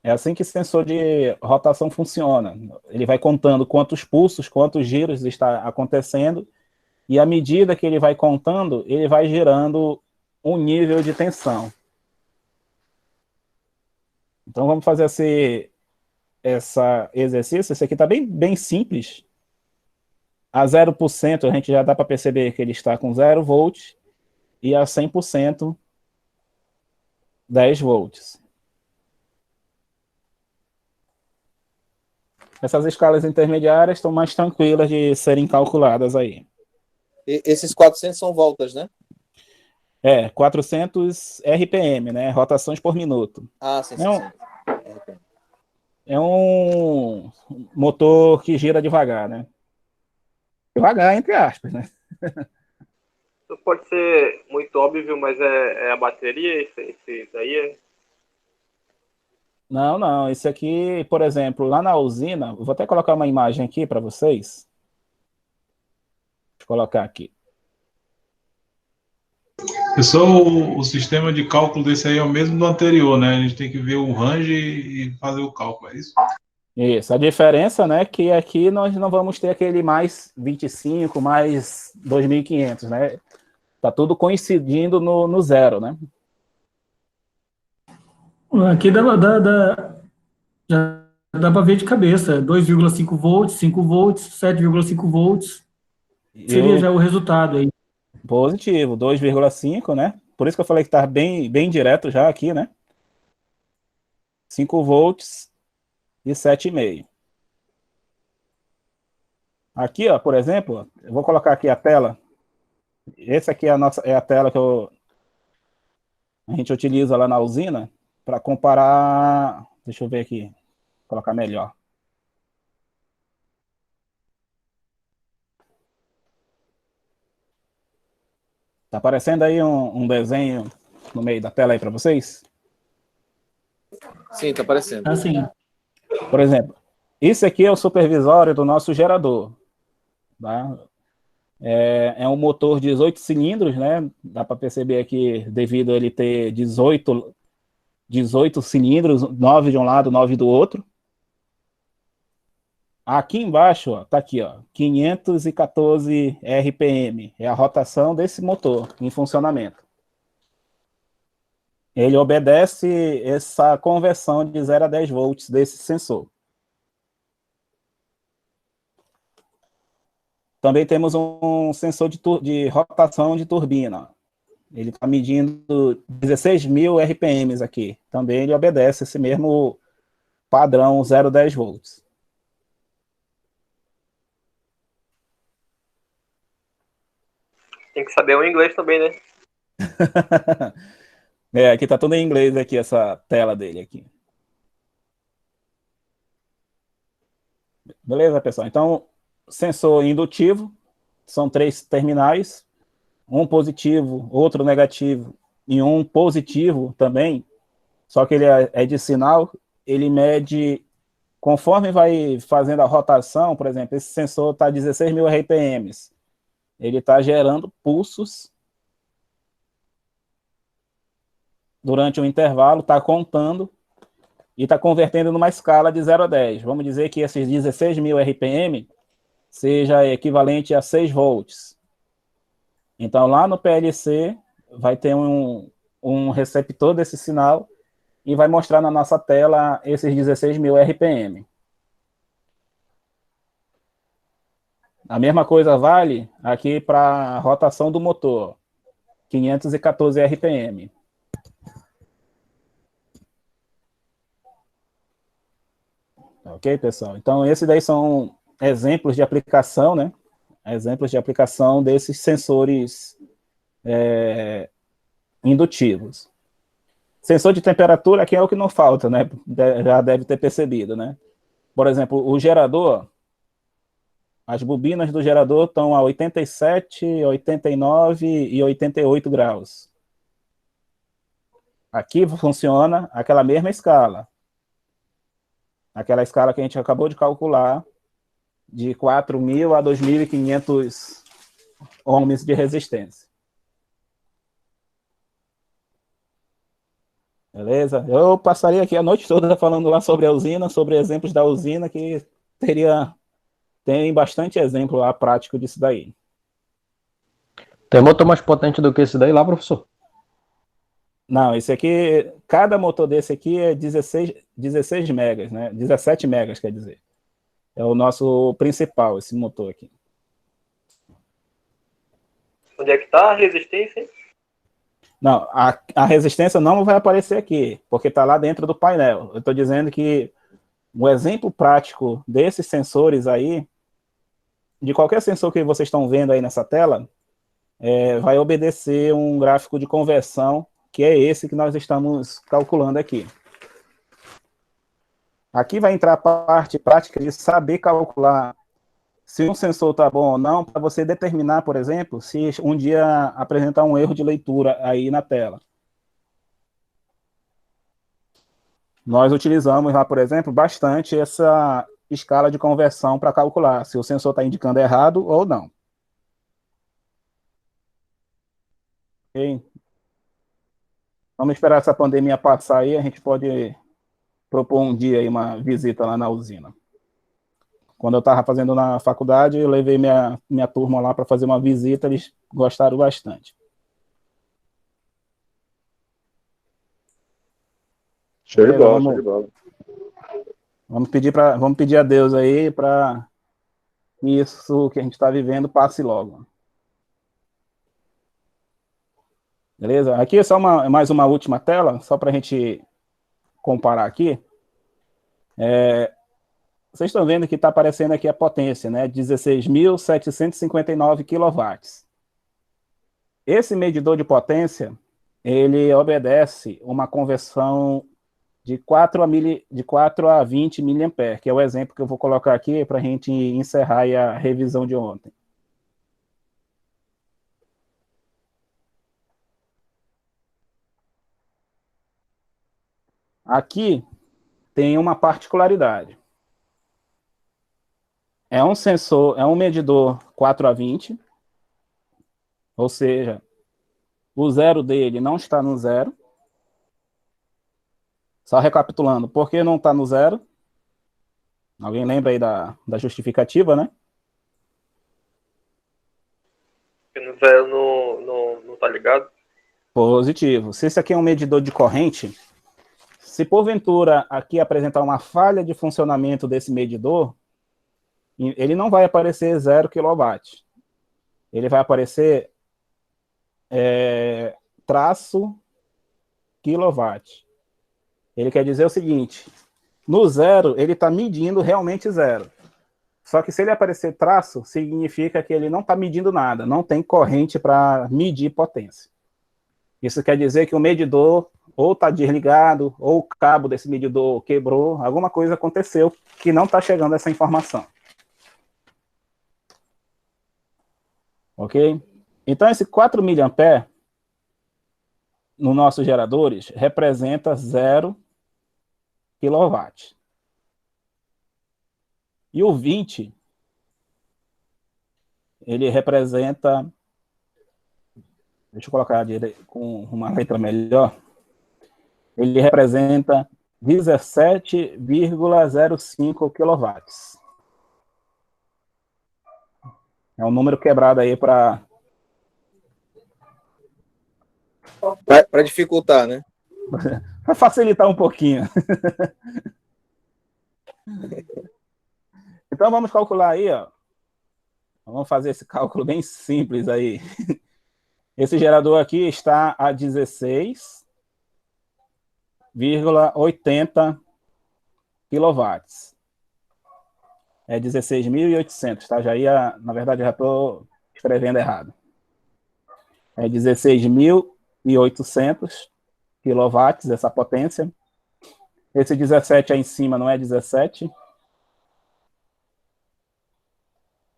A: É assim que o sensor de rotação funciona. Ele vai contando quantos pulsos, quantos giros está acontecendo, e à medida que ele vai contando, ele vai gerando um nível de tensão. Então, vamos fazer esse exercício. Esse aqui está bem simples. A 0% a gente já dá para perceber que ele está com 0 volts, e a 100%, 10 volts. Essas escalas intermediárias estão mais tranquilas de serem calculadas aí.
C: Esses 400 são voltas, né?
A: 400 RPM, né? Rotações por minuto.
C: Ah, sim, sim,
A: Não,
C: sim.
A: é um motor que gira devagar, né? Devagar, entre aspas, né?
B: Isso pode ser muito óbvio, mas é a bateria, esse daí é.
A: Não, não. Esse aqui, por exemplo, lá na usina, vou até colocar uma imagem aqui para vocês. Deixa eu colocar aqui.
G: Pessoal, o sistema de cálculo desse aí é o mesmo do anterior, né? A gente tem que ver o range e fazer o cálculo, é isso?
A: Isso. A diferença, né, que aqui nós não vamos ter aquele mais 25, mais 2.500, né? Tá tudo coincidindo no zero, né?
F: Aqui já dá para ver de cabeça. 2,5 volts, 5 volts, 7,5 volts.
A: E
F: Seria
A: o
F: já o resultado aí.
A: positivo, 2,5, né? Por isso que eu falei que tá bem, bem direto já aqui, né? 5 volts e 7,5. Aqui, ó, por exemplo, ó, eu vou colocar aqui a tela. Essa aqui é a tela que a gente utiliza lá na usina para comparar. Deixa eu ver aqui, colocar melhor. Tá aparecendo aí um desenho no meio da tela aí para vocês?
C: Sim, tá aparecendo.
F: Assim,
A: Por exemplo, esse aqui é o supervisório do nosso gerador. Tá? É um motor de 18 cilindros, né? Dá para perceber aqui, devido a ele ter 18 cilindros, 9 de um lado, 9 do outro. Aqui embaixo, ó, tá aqui, ó, 514 RPM, é a rotação desse motor em funcionamento. Ele obedece essa conversão de 0 a 10 volts desse sensor. Também temos um sensor de rotação de turbina. Ele está medindo 16.000 RPMs aqui. Também ele obedece esse mesmo padrão 0 a 10 volts.
B: Tem que saber o inglês também, né?
A: Aqui está tudo em inglês aqui, essa tela dele aqui. Beleza, pessoal? Então, sensor indutivo, são 3 terminais, um positivo, outro negativo e um positivo também, só que ele é de sinal, ele mede, conforme vai fazendo a rotação, por exemplo, esse sensor está a 16.000 RPMs, ele está gerando pulsos durante um intervalo, está contando e está convertendo numa escala de 0 a 10. Vamos dizer que esses 16.000 RPM seja equivalente a 6 volts. Então, lá no PLC, vai ter um receptor desse sinal e vai mostrar na nossa tela esses 16.000 RPM. A mesma coisa vale aqui para a rotação do motor, 514 RPM. Ok, pessoal? Então, esses daí são exemplos de aplicação, né? Exemplos de aplicação desses sensores indutivos. Sensor de temperatura aqui é o que não falta, né? Já deve ter percebido, né? Por exemplo, o gerador, as bobinas do gerador estão a 87, 89 e 88 graus. Aqui funciona aquela mesma escala. Aquela escala que a gente acabou de calcular, de 4.000 a 2.500 ohms de resistência. Beleza? Eu passaria aqui a noite toda falando lá sobre a usina, sobre exemplos da usina, que tem bastante exemplo lá prático disso daí.
D: Tem motor mais potente do que esse daí lá, professor?
A: Não, esse aqui, cada motor desse aqui é 16 megas, né? 17 megas, quer dizer. É o nosso principal, esse motor aqui.
B: Onde é que tá a resistência, hein?
A: Não, a resistência não vai aparecer aqui, porque está lá dentro do painel. Eu estou dizendo que um exemplo prático desses sensores aí, de qualquer sensor que vocês estão vendo aí nessa tela, vai obedecer um gráfico de conversão, que é esse que nós estamos calculando aqui. Aqui vai entrar a parte prática de saber calcular se um sensor está bom ou não, para você determinar, por exemplo, se um dia apresentar um erro de leitura aí na tela. Nós utilizamos lá, por exemplo, bastante essa escala de conversão para calcular se o sensor está indicando errado ou não. Ok? Vamos esperar essa pandemia passar aí, a gente pode propor um dia aí uma visita lá na usina. Quando eu estava fazendo na faculdade, eu levei minha turma lá para fazer uma visita, eles gostaram bastante.
E: Show de bola, show de bola.
A: Vamos pedir a Deus aí para que isso que a gente está vivendo passe logo. Beleza? Aqui é só mais uma última tela, só para a gente comparar aqui. Vocês estão vendo que está aparecendo aqui a potência, né? 16.759 kW. Esse medidor de potência, ele obedece uma conversão de 4 a 20 mA, que é o exemplo que eu vou colocar aqui para a gente encerrar aí a revisão de ontem. Aqui tem uma particularidade. É um sensor, é um medidor 4 a 20, ou seja, o zero dele não está no zero. Só recapitulando, por que não está no zero? Alguém lembra aí da justificativa, né?
B: Porque no zero não tá ligado.
A: Positivo. Se esse aqui é um medidor de corrente, se porventura aqui apresentar uma falha de funcionamento desse medidor, ele não vai aparecer 0 kW. Ele vai aparecer traço kilowatt. Ele quer dizer o seguinte, no zero ele está medindo realmente zero. Só que se ele aparecer traço, significa que ele não está medindo nada, não tem corrente para medir potência. Isso quer dizer que o medidor ou está desligado, ou o cabo desse medidor quebrou, alguma coisa aconteceu que não está chegando essa informação. Ok? Então, esse 4 mA nos nossos geradores representa 0 kW. E o 20, ele representa, deixa eu colocar com uma letra melhor, ele representa 17,05 kW. É um número quebrado aí para
C: dificultar, né?
A: para facilitar um pouquinho. Então vamos calcular aí, ó. Vamos fazer esse cálculo bem simples aí. Esse gerador aqui está a 16,80 kW. É 16.800, tá? Na verdade, já estou escrevendo errado. É 16.800 kW essa potência. Esse 17 aí em cima não é 17.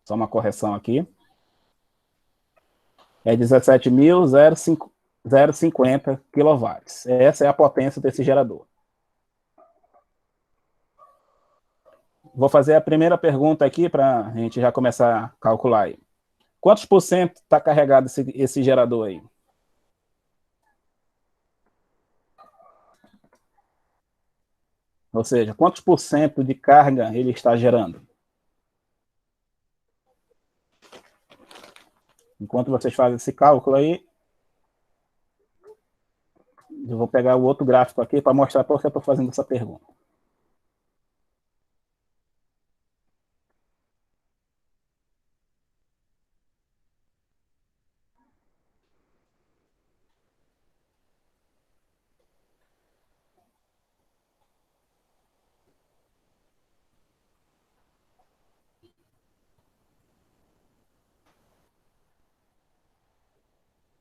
A: Só uma correção aqui. É 17.050 kW. Essa é a potência desse gerador. Vou fazer a primeira pergunta aqui para a gente já começar a calcular aí. Quantos por cento está carregado esse gerador aí? Ou seja, quantos por cento de carga ele está gerando? Enquanto vocês fazem esse cálculo aí, eu vou pegar o outro gráfico aqui para mostrar por que eu estou fazendo essa pergunta.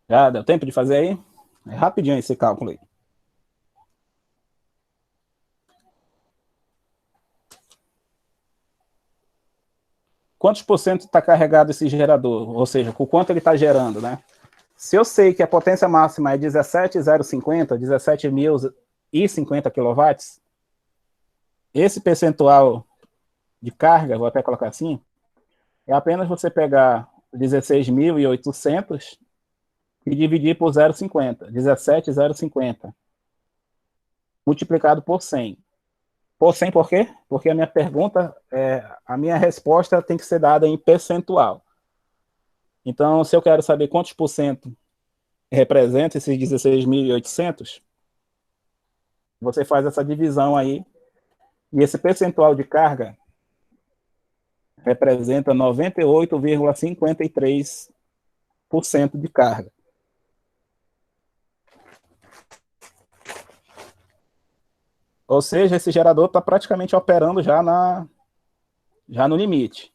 A: Já deu tempo de fazer aí? É rapidinho esse cálculo aí. Quantos por cento está carregado esse gerador? Ou seja, com quanto ele está gerando, né? Se eu sei que a potência máxima é 17.050, 17.050 kW, esse percentual de carga, vou até colocar assim, é apenas você pegar 16.800 e dividir por 0,50, 17.050, multiplicado por 100. Por 100 por quê? Porque a minha pergunta, a minha resposta tem que ser dada em percentual. Então, se eu quero saber quantos por cento representa esses 16.800, você faz essa divisão aí, e esse percentual de carga representa 98,53% de carga. Ou seja, esse gerador está praticamente operando já no limite.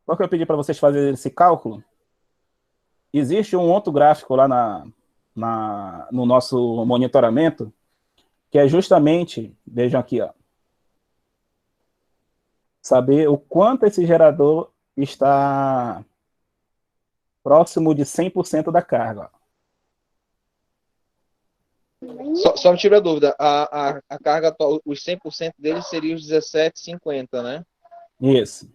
A: Por que eu pedi para vocês fazerem esse cálculo? Existe um outro gráfico lá no nosso monitoramento, que é justamente, vejam aqui, ó, saber o quanto esse gerador está próximo de 100% da carga.
C: Só me tira a dúvida, a carga, os 100% dele seria os 17,50, né?
A: Isso.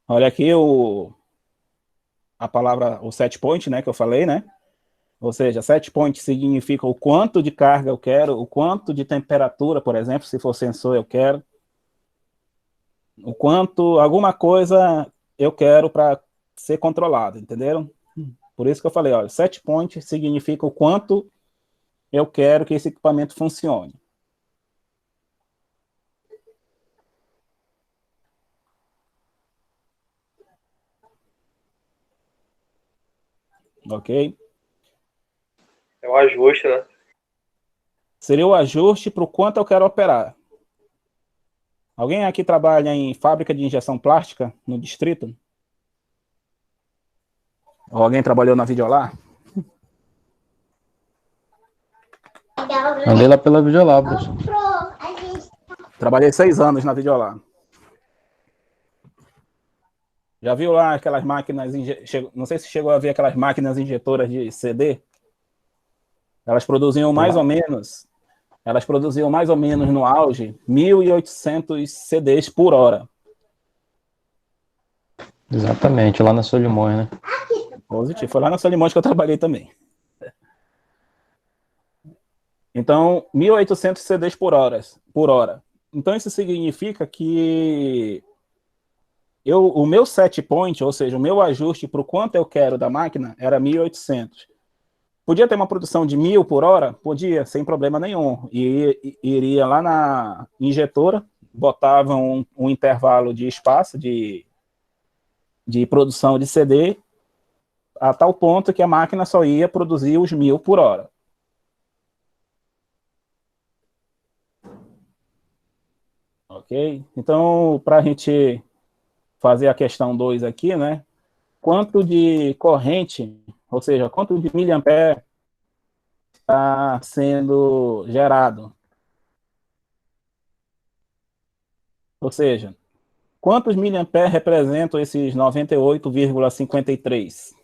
A: Olha aqui a palavra, o set point, né, que eu falei, né? Ou seja, set point significa o quanto de carga eu quero, o quanto de temperatura, por exemplo, se for sensor eu quero, o quanto, alguma coisa eu quero para ser controlado, entenderam? Por isso que eu falei, olha, set point significa o quanto eu quero que esse equipamento funcione. Ok?
B: É o ajuste, né?
A: Seria o ajuste para o quanto eu quero operar. Alguém aqui trabalha em fábrica de injeção plástica no distrito? Ou alguém trabalhou na Videolar?
D: Andei lá pela Videolab, professor.
A: Trabalhei 6 anos na Videolar. Já viu lá aquelas máquinas, não sei se chegou a ver aquelas máquinas injetoras de CD? Elas produziam mais ou menos no auge 1.800 CDs por hora.
D: Exatamente, lá na Solimões, né?
A: Positivo. Foi lá na Solimões que eu trabalhei também. Então, 1.800 CDs por hora. Então, isso significa que o meu set point, ou seja, o meu ajuste para o quanto eu quero da máquina, era 1.800. Podia ter uma produção de 1.000 por hora? Podia, sem problema nenhum. E iria lá na injetora, botava um intervalo de espaço de produção de CD, a tal ponto que a máquina só ia produzir os 1.000 por hora. Ok? Então, para a gente fazer a questão 2 aqui, né? Quanto de corrente, ou seja, quanto de miliampere está sendo gerado? Ou seja, quantos miliampere representam esses 98,53?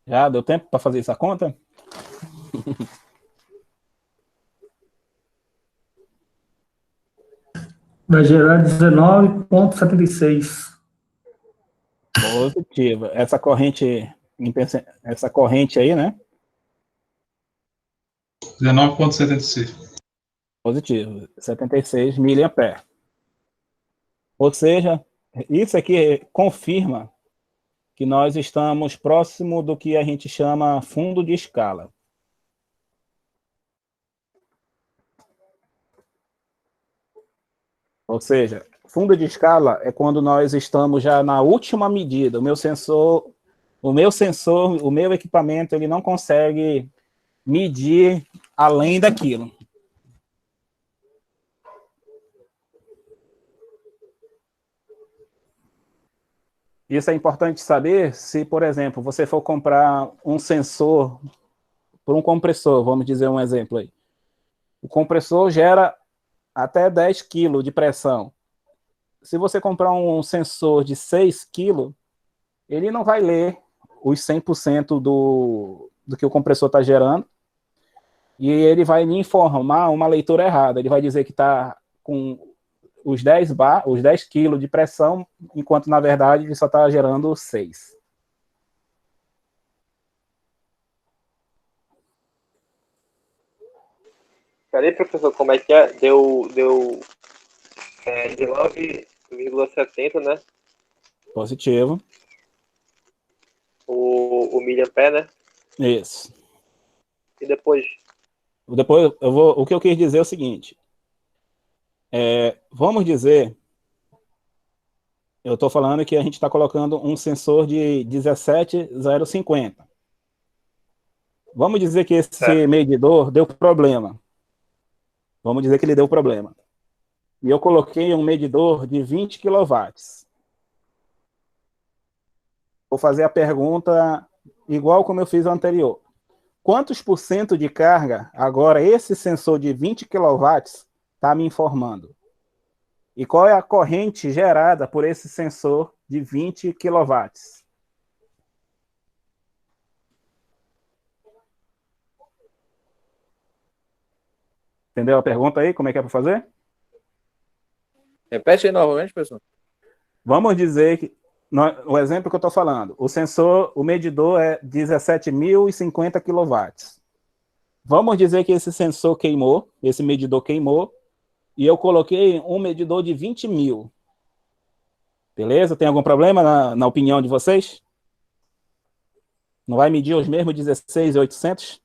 A: Já deu tempo para fazer essa conta?
F: Vai gerar 19,76.
A: Positivo. Essa corrente aí, né?
G: 19,76.
A: Positivo. 76 miliamperes. Ou seja, isso aqui confirma que nós estamos próximo do que a gente chama fundo de escala. Ou seja, fundo de escala é quando nós estamos já na última medida. O meu equipamento, ele não consegue medir além daquilo. Isso é importante saber se, por exemplo, você for comprar um sensor por um compressor, vamos dizer um exemplo aí. O compressor gera até 10 kg de pressão. Se você comprar um sensor de 6 kg, ele não vai ler os 100% do que o compressor está gerando, e ele vai lhe informar uma leitura errada. Ele vai dizer que está com os 10 kg de pressão, enquanto, na verdade, ele só está gerando 6.
B: Peraí, professor, como é que é? Deu 19,70, né?
A: Positivo.
B: O miliampere, né?
A: Isso.
B: E depois?
A: O que eu quis dizer é o seguinte. Vamos dizer, eu estou falando que a gente está colocando um sensor de 17,050. Vamos dizer que esse medidor deu problema. Vamos dizer que ele deu problema. E eu coloquei um medidor de 20 kW. Vou fazer a pergunta igual como eu fiz o anterior. Quantos por cento de carga agora esse sensor de 20 kW está me informando? E qual é a corrente gerada por esse sensor de 20 kW? Entendeu a pergunta aí? Como é que é para fazer?
C: Repete aí novamente, pessoal.
A: Vamos dizer que, o exemplo que eu estou falando, o medidor é 17.050 kW. Vamos dizer que esse sensor queimou, esse medidor queimou, e eu coloquei um medidor de 20 mil. Beleza? Tem algum problema na opinião de vocês? Não vai medir os mesmos 16.800?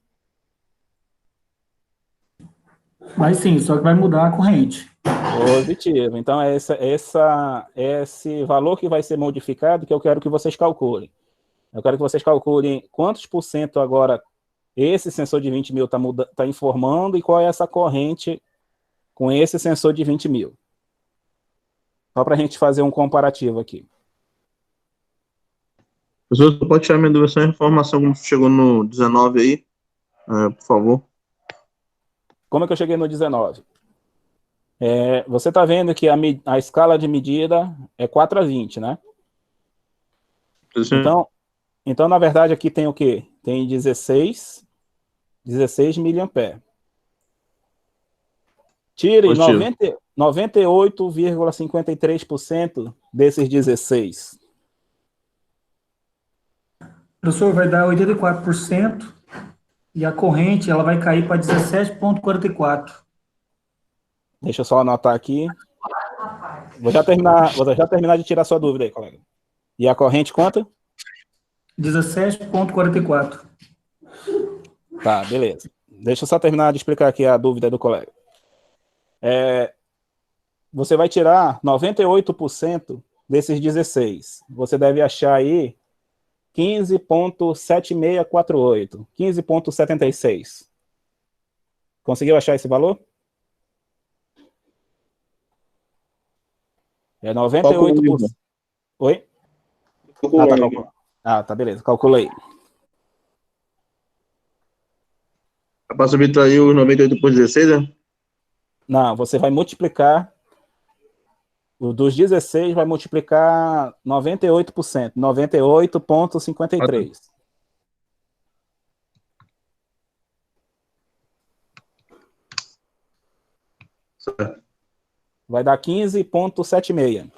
F: Mas sim, só que vai mudar a corrente.
A: Positivo. Então, é esse valor que vai ser modificado que eu quero que vocês calculem. Eu quero que vocês calculem quantos por cento agora esse sensor de 20 mil está informando e qual é essa corrente com esse sensor de 20 mil. Só para a gente fazer um comparativo aqui.
E: Professor, você pode tirar minha dúvida, só informação como chegou no 19 aí, por favor.
A: Como é que eu cheguei no 19? Você está vendo que a escala de medida é 4/20, né? Então, na verdade, aqui tem o quê? Tem 16 miliamperes. Tire 98,53% desses 16.
F: Professor, vai dar 84% e a corrente ela vai cair para 17,44.
A: Deixa eu só anotar aqui. Vou já terminar de tirar sua dúvida aí, colega. E a corrente quanto?
F: 17,44.
A: Tá, beleza. Deixa eu só terminar de explicar aqui a dúvida do colega. Você vai tirar 98% desses 16. Você deve achar aí 15,7648. 15,76. Conseguiu achar esse valor? É 98%. Oi? Tá calculando. Tá, beleza. Calculei.
E: É para subtrair os 98 por 16, né?
A: Não, você vai multiplicar. O dos 16 vai multiplicar 98%. 98,53.
E: Certo.
A: Vai dar 15,76.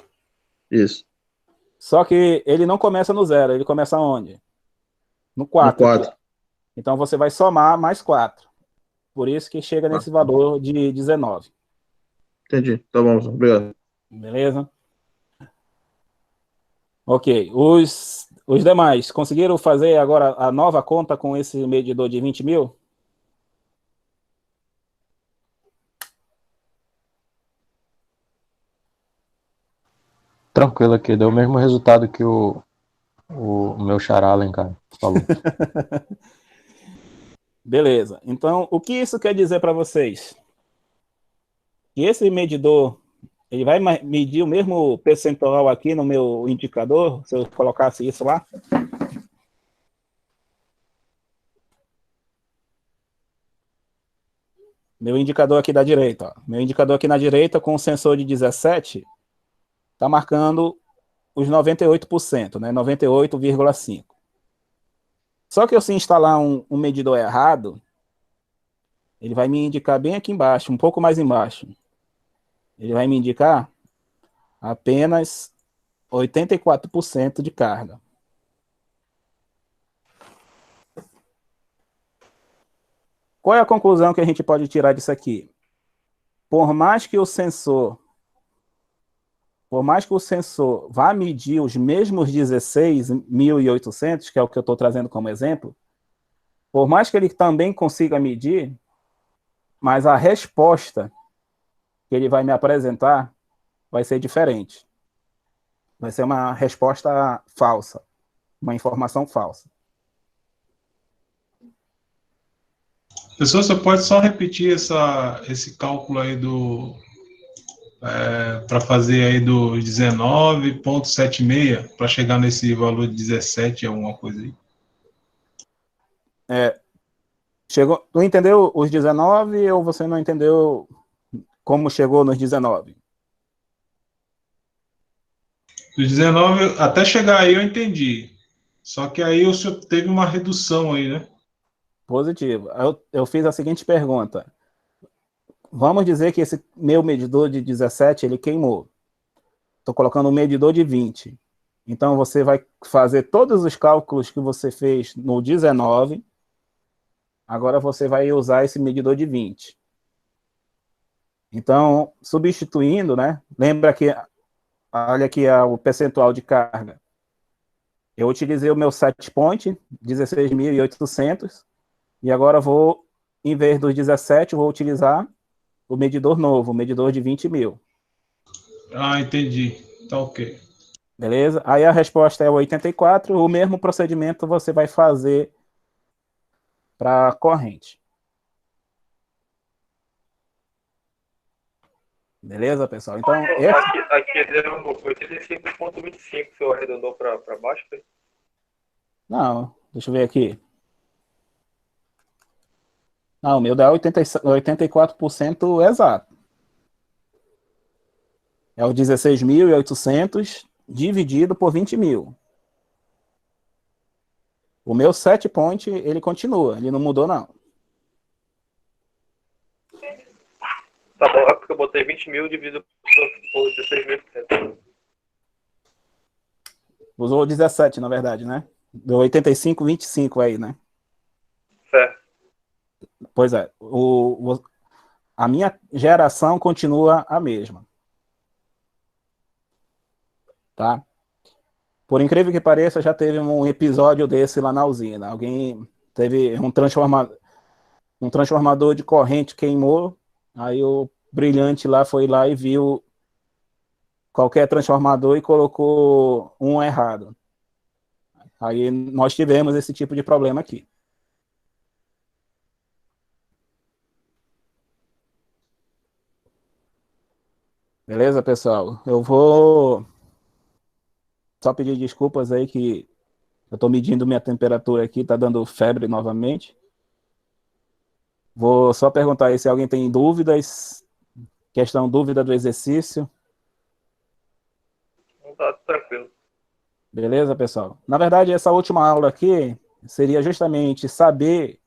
E: Isso.
A: Só que ele não começa no 0, ele começa onde? No
E: No
A: 4.
E: 4.
A: Então você vai somar mais 4. Por isso que chega nesse valor de 19.
E: Entendi. Tá bom, obrigado.
A: Beleza? Ok. Os demais conseguiram fazer agora a nova conta com esse medidor de 20 mil?
D: Tranquilo aqui, deu o mesmo resultado que o meu xará lá em casa falou.
A: Beleza. Então, o que isso quer dizer para vocês? Que esse medidor, ele vai medir o mesmo percentual aqui no meu indicador, se eu colocasse isso lá? Meu indicador aqui da direita, ó. Meu indicador aqui na direita com o sensor de 17 está marcando os 98%, né? 98,5%. Só que eu se instalar um medidor errado, ele vai me indicar bem aqui embaixo, um pouco mais embaixo. Ele vai me indicar apenas 84% de carga. Qual é a conclusão que a gente pode tirar disso aqui? Por mais que o sensor vá medir os mesmos 16.800, que é o que eu estou trazendo como exemplo, por mais que ele também consiga medir, mas a resposta que ele vai me apresentar vai ser diferente. Vai ser uma resposta falsa, uma informação falsa.
G: Pessoal, você pode só repetir esse cálculo aí para fazer aí do 19,76 para chegar nesse valor de 17, alguma coisa aí.
A: Chegou, tu entendeu os 19 ou você não entendeu como chegou nos 19?
G: Dos 19, até chegar aí eu entendi. Só que aí o senhor teve uma redução aí, né?
A: Positivo. Eu fiz a seguinte pergunta. Vamos dizer que esse meu medidor de 17, ele queimou. Estou colocando um medidor de 20. Então, você vai fazer todos os cálculos que você fez no 19. Agora, você vai usar esse medidor de 20. Então, substituindo, né? Lembra que, olha aqui o percentual de carga. Eu utilizei o meu set point, 16.800. E agora vou, em vez dos 17, vou utilizar o medidor novo, o medidor de 20 mil.
G: Ah, entendi. Tá ok.
A: Beleza? Aí a resposta é 84. O mesmo procedimento você vai fazer para a corrente. Beleza, pessoal? Então,
B: Aqui deu 85,25, se eu arredondou para baixo. Foi?
A: Não, deixa eu ver aqui. Não, o meu dá 84% exato. É o 16.800 dividido por 20 mil. O meu set point, ele continua, ele não mudou, não.
B: Tá bom, é porque eu botei 20 mil dividido por 16.000%.
A: Usou 17, na verdade, né? Deu 85,25 aí, né?
B: Certo.
A: Pois é. A minha geração continua a mesma. Tá? Por incrível que pareça, já teve um episódio desse lá na usina. Alguém teve um transformador de corrente queimou, aí o brilhante lá foi lá e viu qualquer transformador e colocou um errado. Aí nós tivemos esse tipo de problema aqui. Beleza, pessoal? Eu vou só pedir desculpas aí que eu estou medindo minha temperatura aqui, tá dando febre novamente. Vou só perguntar aí se alguém tem dúvidas, dúvida do exercício.
B: Não tá tranquilo.
A: Beleza, pessoal? Na verdade, essa última aula aqui seria justamente saber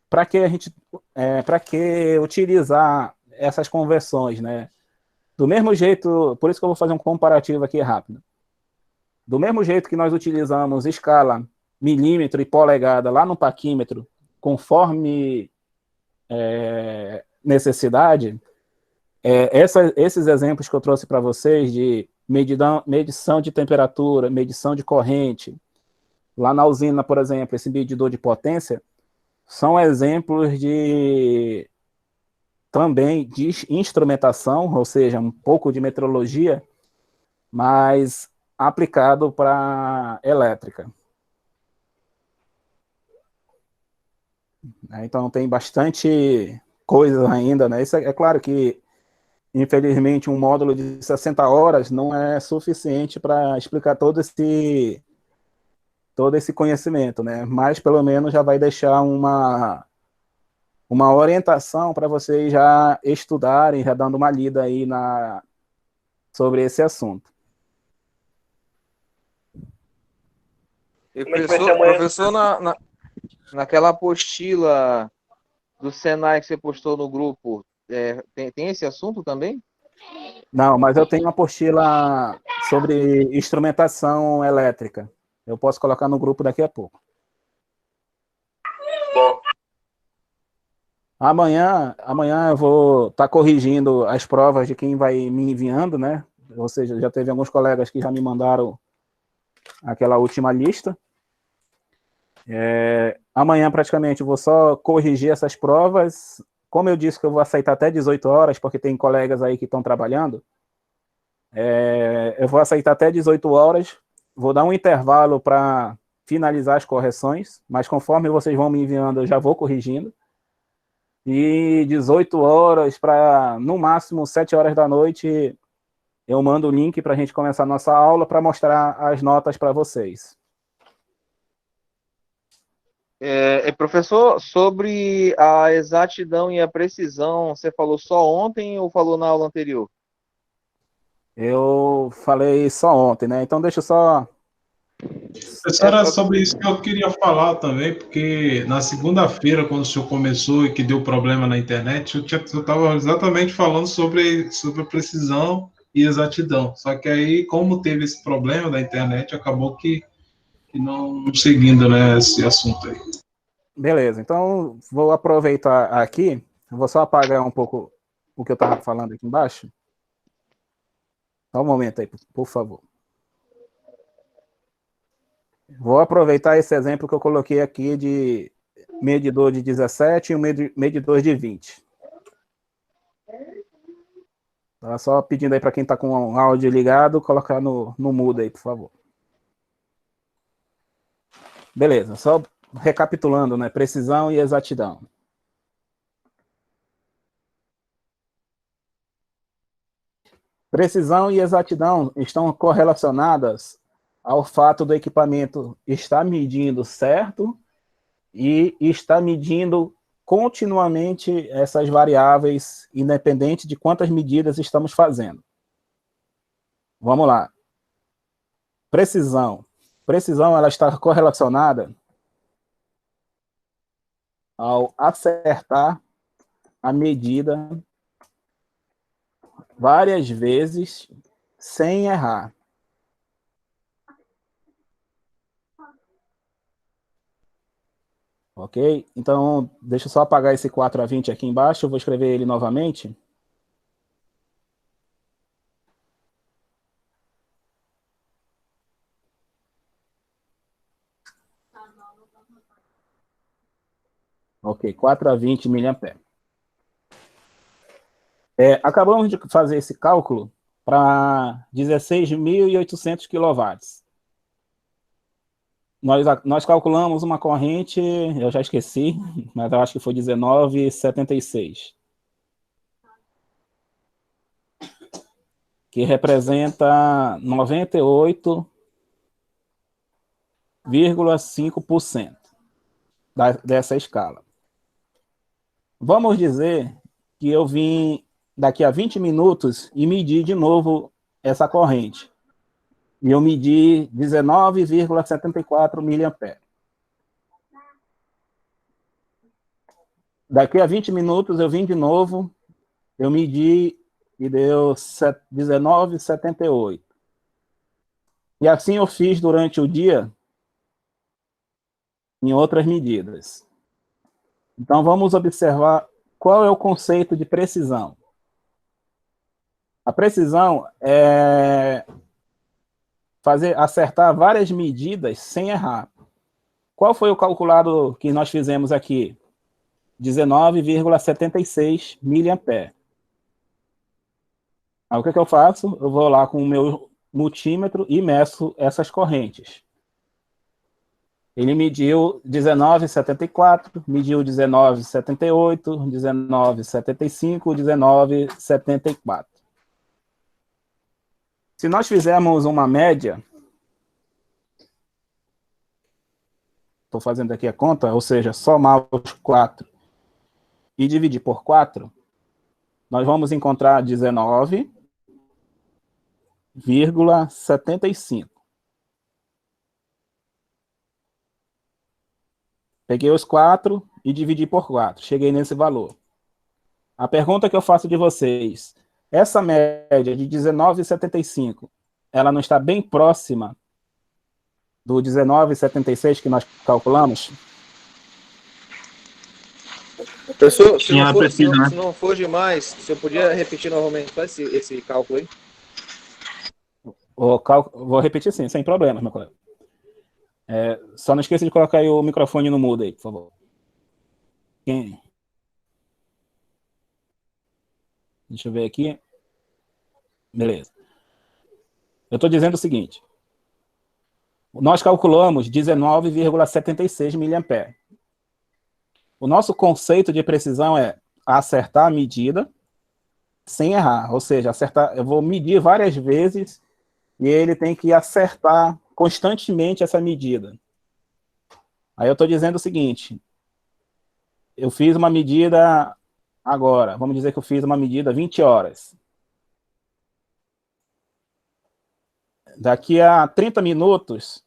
A: para que utilizar essas conversões, né? Do mesmo jeito, por isso que eu vou fazer um comparativo aqui rápido. Do mesmo jeito que nós utilizamos escala, milímetro e polegada lá no paquímetro, conforme necessidade, esses exemplos que eu trouxe para vocês de medição de temperatura, medição de corrente, lá na usina, por exemplo, esse medidor de potência, são exemplos também de instrumentação, ou seja, um pouco de metrologia, mas aplicado para elétrica. Então tem bastante coisa ainda, né? Isso é claro que, infelizmente, um módulo de 60 horas não é suficiente para explicar todo esse conhecimento, né? Mas pelo menos já vai deixar uma orientação para vocês já estudarem, já dando uma lida aí sobre esse assunto.
C: E professor, naquela apostila do Senai que você postou no grupo, tem esse assunto também?
A: Não, mas eu tenho uma apostila sobre instrumentação elétrica. Eu posso colocar no grupo daqui a pouco.
B: Bom,
A: Amanhã eu vou estar corrigindo as provas de quem vai me enviando, né? Ou seja, já teve alguns colegas que já me mandaram aquela última lista. Amanhã, praticamente, eu vou só corrigir essas provas. Como eu disse que eu vou aceitar até 18 horas, porque tem colegas aí que estão trabalhando, eu vou aceitar até 18 horas, vou dar um intervalo para finalizar as correções, mas conforme vocês vão me enviando, eu já vou corrigindo. E 18 horas para, no máximo, 7 horas da noite, eu mando o link para a gente começar a nossa aula para mostrar as notas para vocês.
C: Professor, sobre a exatidão e a precisão, você falou só ontem ou falou na aula anterior?
A: Eu falei só ontem, né? Então deixa eu só...
G: Era sobre isso que eu queria falar também, porque na segunda-feira, quando o senhor começou e que deu problema na internet, eu estava exatamente falando sobre a precisão e exatidão. Só que aí, como teve esse problema da internet, acabou que não seguindo, né, esse assunto aí.
A: Beleza, então vou aproveitar aqui, vou só apagar um pouco o que eu estava falando aqui embaixo. Só um momento aí, por favor. Vou aproveitar esse exemplo que eu coloquei aqui de medidor de 17 e um medidor de 20. Tá só pedindo aí para quem está com o áudio ligado, colocar no mudo aí, por favor. Beleza, só recapitulando, né? Precisão e exatidão. Precisão e exatidão estão correlacionadas ao fato do equipamento estar medindo certo e está medindo continuamente essas variáveis, independente de quantas medidas estamos fazendo. Vamos lá. Precisão. Precisão, ela está correlacionada ao acertar a medida várias vezes sem errar. Ok? Então, deixa eu só apagar esse 4A20 aqui embaixo, eu vou escrever ele novamente. Ok, 4A20 mA. Acabamos de fazer esse cálculo para 16.800 kW. Nós calculamos uma corrente, eu já esqueci, mas eu acho que foi 19,76. Que representa 98,5% dessa escala. Vamos dizer que eu vim daqui a 20 minutos e medi de novo essa corrente. E eu medi 19,74 mA. Daqui a 20 minutos eu vim de novo, eu medi e deu 19,78. E assim eu fiz durante o dia em outras medidas. Então, vamos observar qual é o conceito de precisão. A precisão é acertar várias medidas sem errar. Qual foi o calculado que nós fizemos aqui? 19,76 miliamperes. Aí o que eu faço? Eu vou lá com o meu multímetro e meço essas correntes. Ele mediu 19,74, mediu 19,78, 19,75, 19,74. Se nós fizermos uma média, estou fazendo aqui a conta, ou seja, somar os 4 e dividir por 4, nós vamos encontrar 19,75. Peguei os 4 e dividi por 4. Cheguei nesse valor. A pergunta que eu faço de vocês, essa média de 19,75, ela não está bem próxima do 19,76 que nós calculamos?
C: Professor,
E: Sim, ela precisa, né?
C: se não for demais, se eu podia repetir novamente, faz esse cálculo aí.
A: Vou repetir sim, sem problema, meu colega. Só não esqueça de colocar aí o microfone no mudo aí, por favor. Deixa eu ver aqui. Beleza. Eu estou dizendo o seguinte. Nós calculamos 19,76 miliamperes. O nosso conceito de precisão é acertar a medida sem errar. Ou seja, eu vou medir várias vezes e ele tem que acertar constantemente essa medida. Aí eu estou dizendo o seguinte. Eu fiz uma medida agora. Vamos dizer que eu fiz uma medida 20 horas. Daqui a 30 minutos,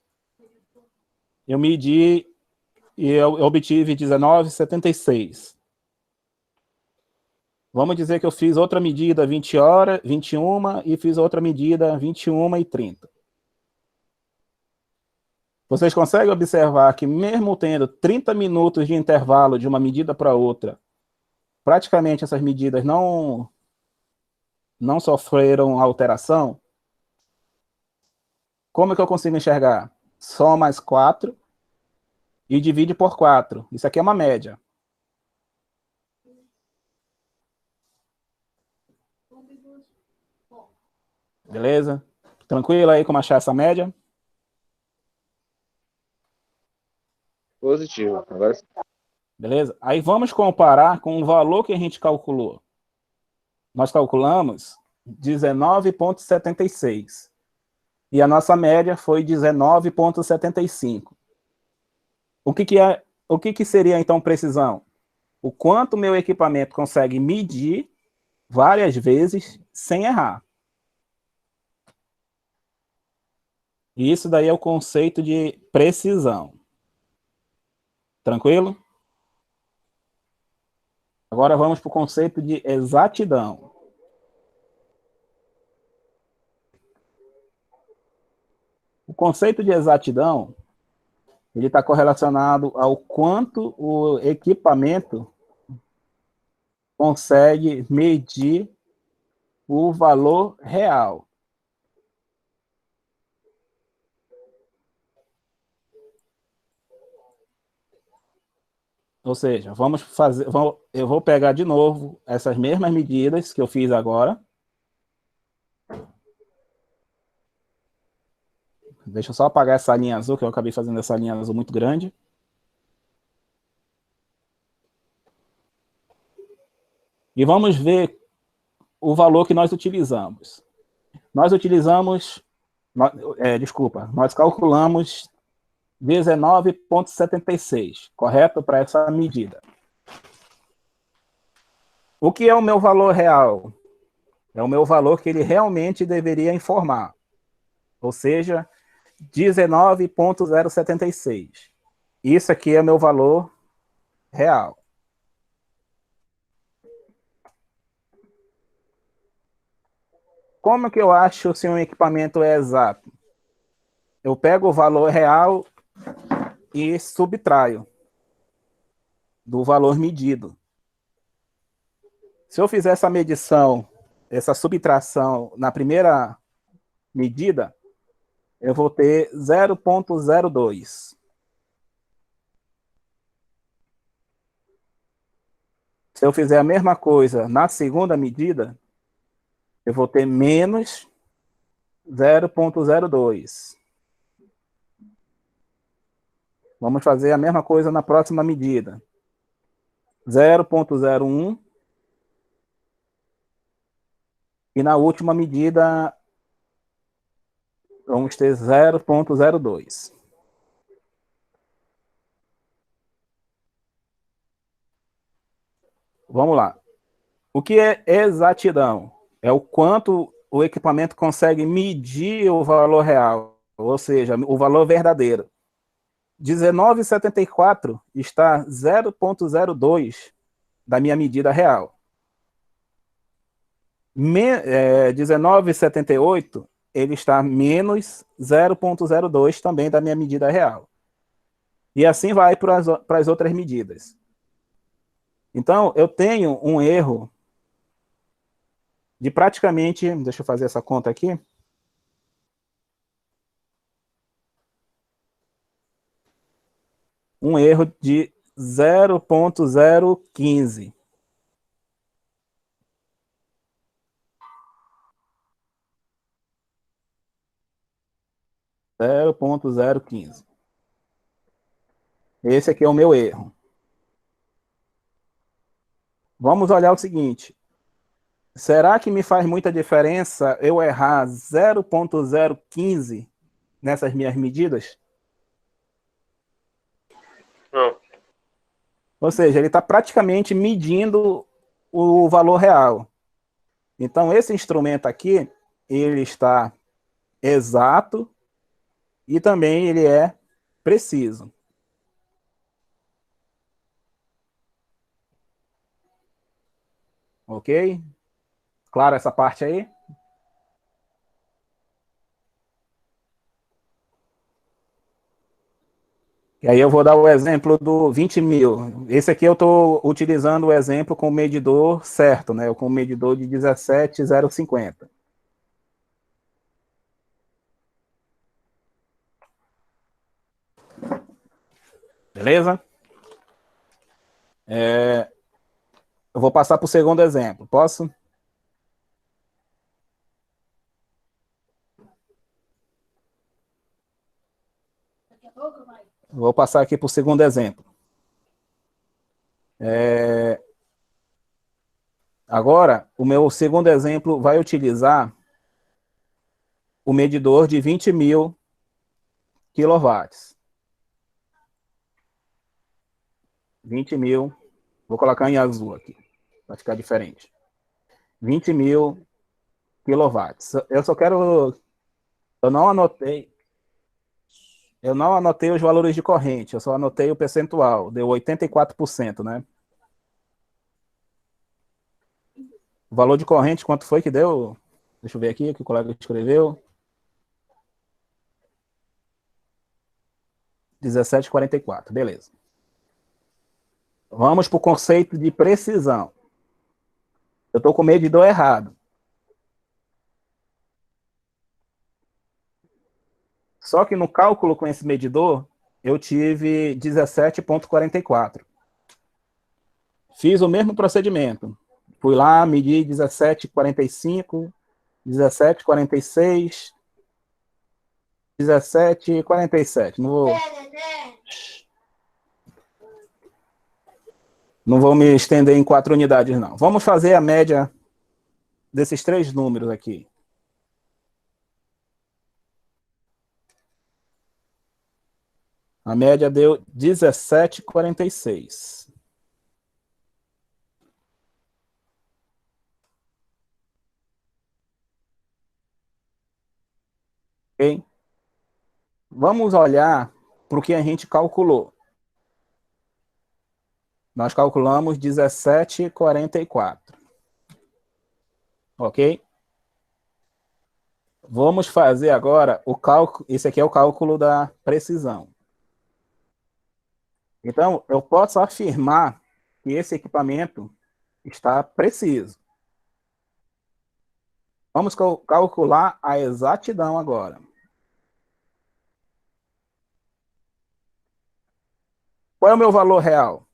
A: eu medi e eu obtive 19,76. Vamos dizer que eu fiz outra medida 20 horas, 21 e fiz outra medida 21h30. Vocês conseguem observar que mesmo tendo 30 minutos de intervalo de uma medida para outra, praticamente essas medidas não sofreram alteração? Como é que eu consigo enxergar? Só mais 4 e divide por 4. Isso aqui é uma média. Beleza? Tranquilo aí como achar essa média?
C: Positivo. Agora
A: Beleza? Aí vamos comparar com o valor que a gente calculou. Nós calculamos 19,76. E a nossa média foi 19,75. O que seria, então, precisão? O quanto meu equipamento consegue medir várias vezes sem errar. E isso daí é o conceito de precisão. Tranquilo? Agora vamos para o conceito de exatidão. O conceito de exatidão, ele está correlacionado ao quanto o equipamento consegue medir o valor real. Ou seja, eu vou pegar de novo essas mesmas medidas que eu fiz agora. Deixa eu só apagar essa linha azul, que eu acabei fazendo essa linha azul muito grande. E vamos ver o valor que nós utilizamos. Nós calculamos 19,76, correto? Para essa medida. O que é o meu valor real? É o meu valor que ele realmente deveria informar. Ou seja, 19,076. Isso aqui é meu valor real. Como que eu acho se um equipamento é exato? eu pego o valor real e subtraio do valor medido. Se eu fizer essa medição, essa subtração na primeira medida, eu vou ter 0,02. Se eu fizer a mesma coisa na segunda medida, eu vou ter menos 0,02. Vamos fazer a mesma coisa na próxima medida. 0,01. E na última medida, vamos ter 0,02. Vamos lá. O que é exatidão? É o quanto o equipamento consegue medir o valor real, ou seja, o valor verdadeiro. 19,74 está 0,02 da minha medida real. 19,78 ele está menos 0,02 também da minha medida real. E assim vai para as outras medidas. Então, eu tenho um erro de praticamente, deixa eu fazer essa conta aqui, um erro de 0,015. Esse aqui é o meu erro. Vamos olhar o seguinte. Será que me faz muita diferença eu errar 0,015 nessas minhas medidas?
B: Não.
A: Ou seja, ele está praticamente medindo o valor real. Então, esse instrumento aqui, ele está exato e também ele é preciso. Ok? Claro essa parte aí? E aí eu vou dar o exemplo do 20 mil. Esse aqui eu estou utilizando o exemplo com o medidor certo, né? Com o medidor de 17,050. Beleza? Eu vou passar para o segundo exemplo. Posso? Vou passar aqui para o segundo exemplo. Agora, o meu segundo exemplo vai utilizar o medidor de 20 mil quilowatts. 20 mil, vou colocar em azul aqui, para ficar diferente. 20 mil quilowatts. Eu só quero... Eu não anotei os valores de corrente, eu só anotei o percentual, deu 84%, né? O valor de corrente, quanto foi que deu? Deixa eu ver aqui, que o colega escreveu. 17,44, beleza. Vamos para o conceito de precisão. Eu estou com o medidor errado. Só que no cálculo com esse medidor, eu tive 17,44. Fiz o mesmo procedimento. Fui lá, medi 17,45, 17,46, 17,47. Não vou me estender em 4 unidades, não. Vamos fazer a média desses 3 números aqui. A média deu 17,46. Ok? Vamos olhar para o que a gente calculou. Nós calculamos 17,44. Ok? Vamos fazer agora o cálculo. Esse aqui é o cálculo da precisão. Então, eu posso afirmar que esse equipamento está preciso. Vamos calcular a exatidão agora. Qual é o meu valor real?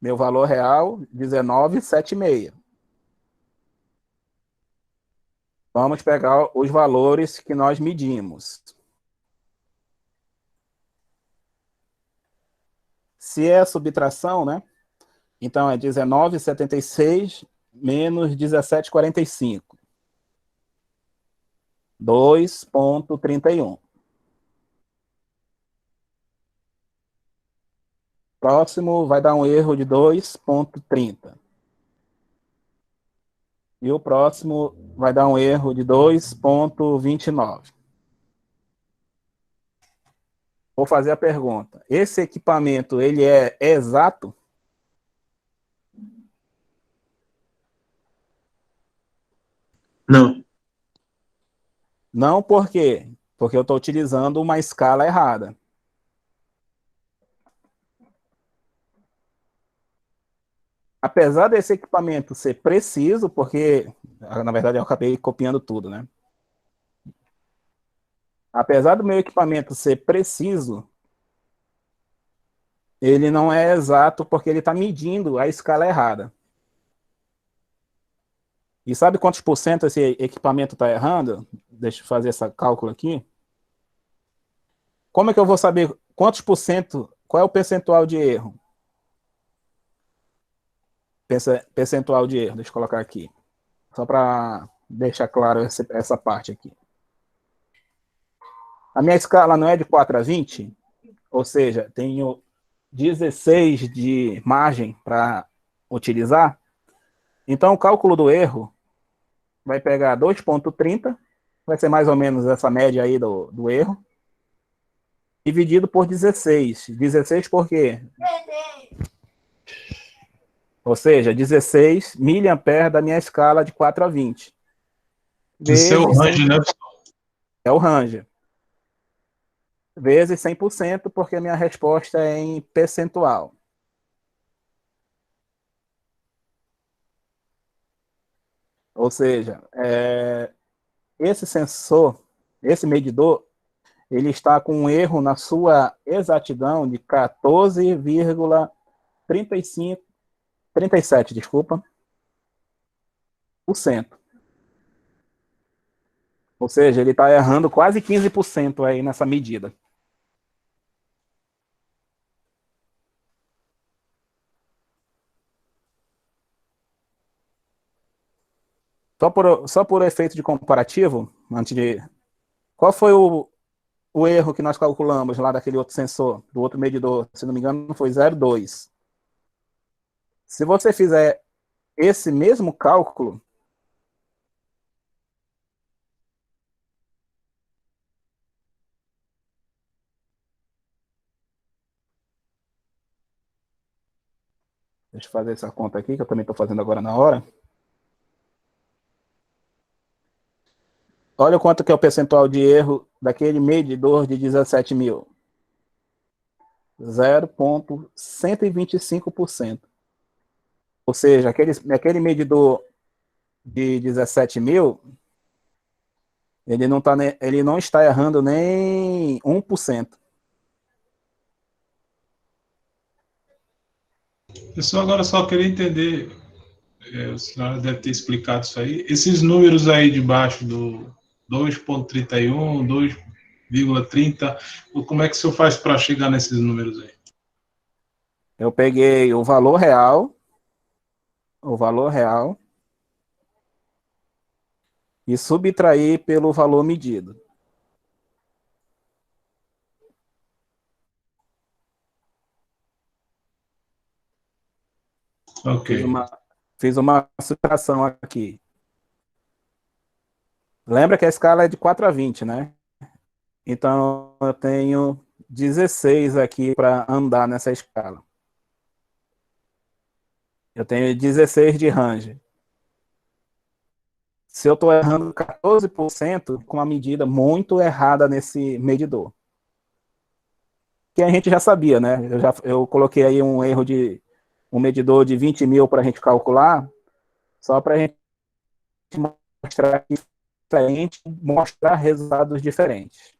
A: Meu valor real, 19,76. Vamos pegar os valores que nós medimos. Se é subtração, né? Então é 19,76 menos 17,45. 2,31. Próximo vai dar um erro de 2,30. E o próximo vai dar um erro de 2,29. Vou fazer a pergunta. Esse equipamento, ele é exato?
E: Não.
A: Não, por quê? Porque eu estou utilizando uma escala errada. Apesar desse equipamento ser preciso, porque, na verdade, eu acabei copiando tudo, né? Apesar do meu equipamento ser preciso, ele não é exato porque ele está medindo a escala errada. E sabe quantos por cento esse equipamento está errando? Deixa eu fazer esse cálculo aqui. Como é que eu vou saber quantos por cento, qual é o percentual de erro? Percentual de erro, deixa eu colocar aqui. Só para deixar claro essa parte aqui. A minha escala não é de 4 a 20, ou seja, tenho 16 de margem para utilizar. Então, o cálculo do erro vai pegar 2,30, vai ser mais ou menos essa média aí do erro, dividido por 16. 16 por quê? Ou seja, 16 miliamperes da minha escala de 4 a 20.
G: Esse é o range, né?
A: É o range. Vezes 100%, porque a minha resposta é em percentual. Ou seja, esse sensor, esse medidor, ele está com um erro na sua exatidão de 37, desculpa, por cento. Ou seja, ele está errando quase 15% aí nessa medida. Só por efeito de comparativo, qual foi o erro que nós calculamos lá daquele outro sensor, do outro medidor? Se não me engano, foi 0,2. Se você fizer esse mesmo cálculo, deixa eu fazer essa conta aqui, que eu também estou fazendo agora na hora. Olha quanto que é o percentual de erro daquele medidor de 17 mil. 0,125%. Ou seja, aquele medidor de 17 mil, ele não está errando nem 1%.
G: Pessoal, agora só queria entender, a senhora deve ter explicado isso aí, esses números aí de baixo do 2,31, 2,30, como é que o senhor faz para chegar nesses números aí?
A: Eu peguei o valor real, e subtraí pelo valor medido.
G: Ok.
A: Fiz uma subtração aqui. Lembra que a escala é de 4 a 20, né? Então, eu tenho 16 aqui para andar nessa escala. Eu tenho 16 de range. se eu estou errando 14% com uma medida muito errada nesse medidor. Que a gente já sabia, né? Eu coloquei aí um erro de um medidor de 20 mil para a gente calcular, só para a gente mostrar que diferente, mostrar resultados diferentes.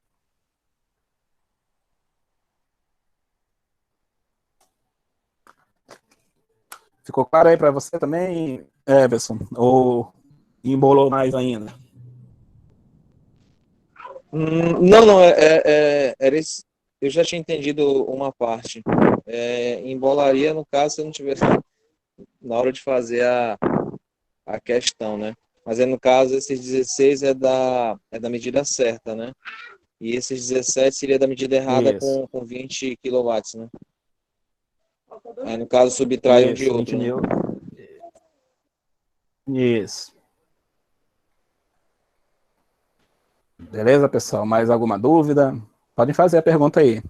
A: Ficou claro aí para você também, Everson? Ou embolou mais ainda?
C: Não, era esse, eu já tinha entendido uma parte. Embolaria, no caso, se eu não tivesse na hora de fazer a questão, né? Mas no caso, esses 16 é da medida certa, né? E esses 17 seria da medida errada com 20 quilowatts, né? Aí, no caso, subtrai um de outro,
A: 20 mil.
C: né?
A: Isso. Beleza, pessoal? Mais alguma dúvida? Podem fazer a pergunta aí.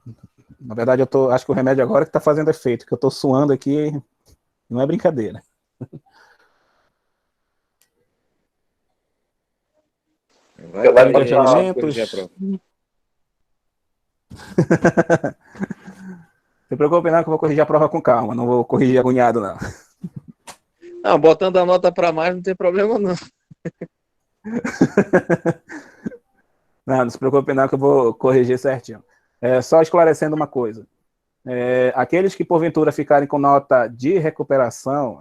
A: Na verdade, acho que o remédio agora que está fazendo efeito, que eu estou suando aqui, não é brincadeira.
C: Vai
A: ter questionamentos? Se preocupe não, que eu vou corrigir a prova com calma, não vou corrigir agoniado, não.
C: Não, botando a nota para mais não tem problema, não.
A: Não se preocupe não, que eu vou corrigir certinho. Só esclarecendo uma coisa. Aqueles que porventura ficarem com nota de recuperação,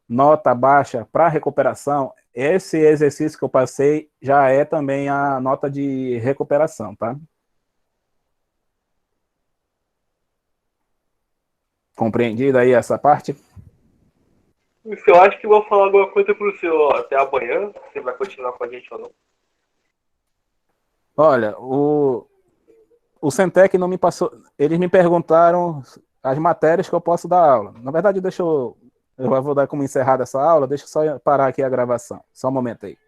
A: nota baixa para recuperação, esse exercício que eu passei já é também a nota de recuperação, tá? Compreendida aí essa parte?
B: Eu acho que vou falar alguma coisa pro senhor até amanhã. Você vai continuar com a gente ou não?
A: Olha, o Centec não me passou. Eles me perguntaram as matérias que eu posso dar aula. Na verdade, eu vou dar como encerrada essa aula. Deixa eu só parar aqui a gravação. Só um momento aí.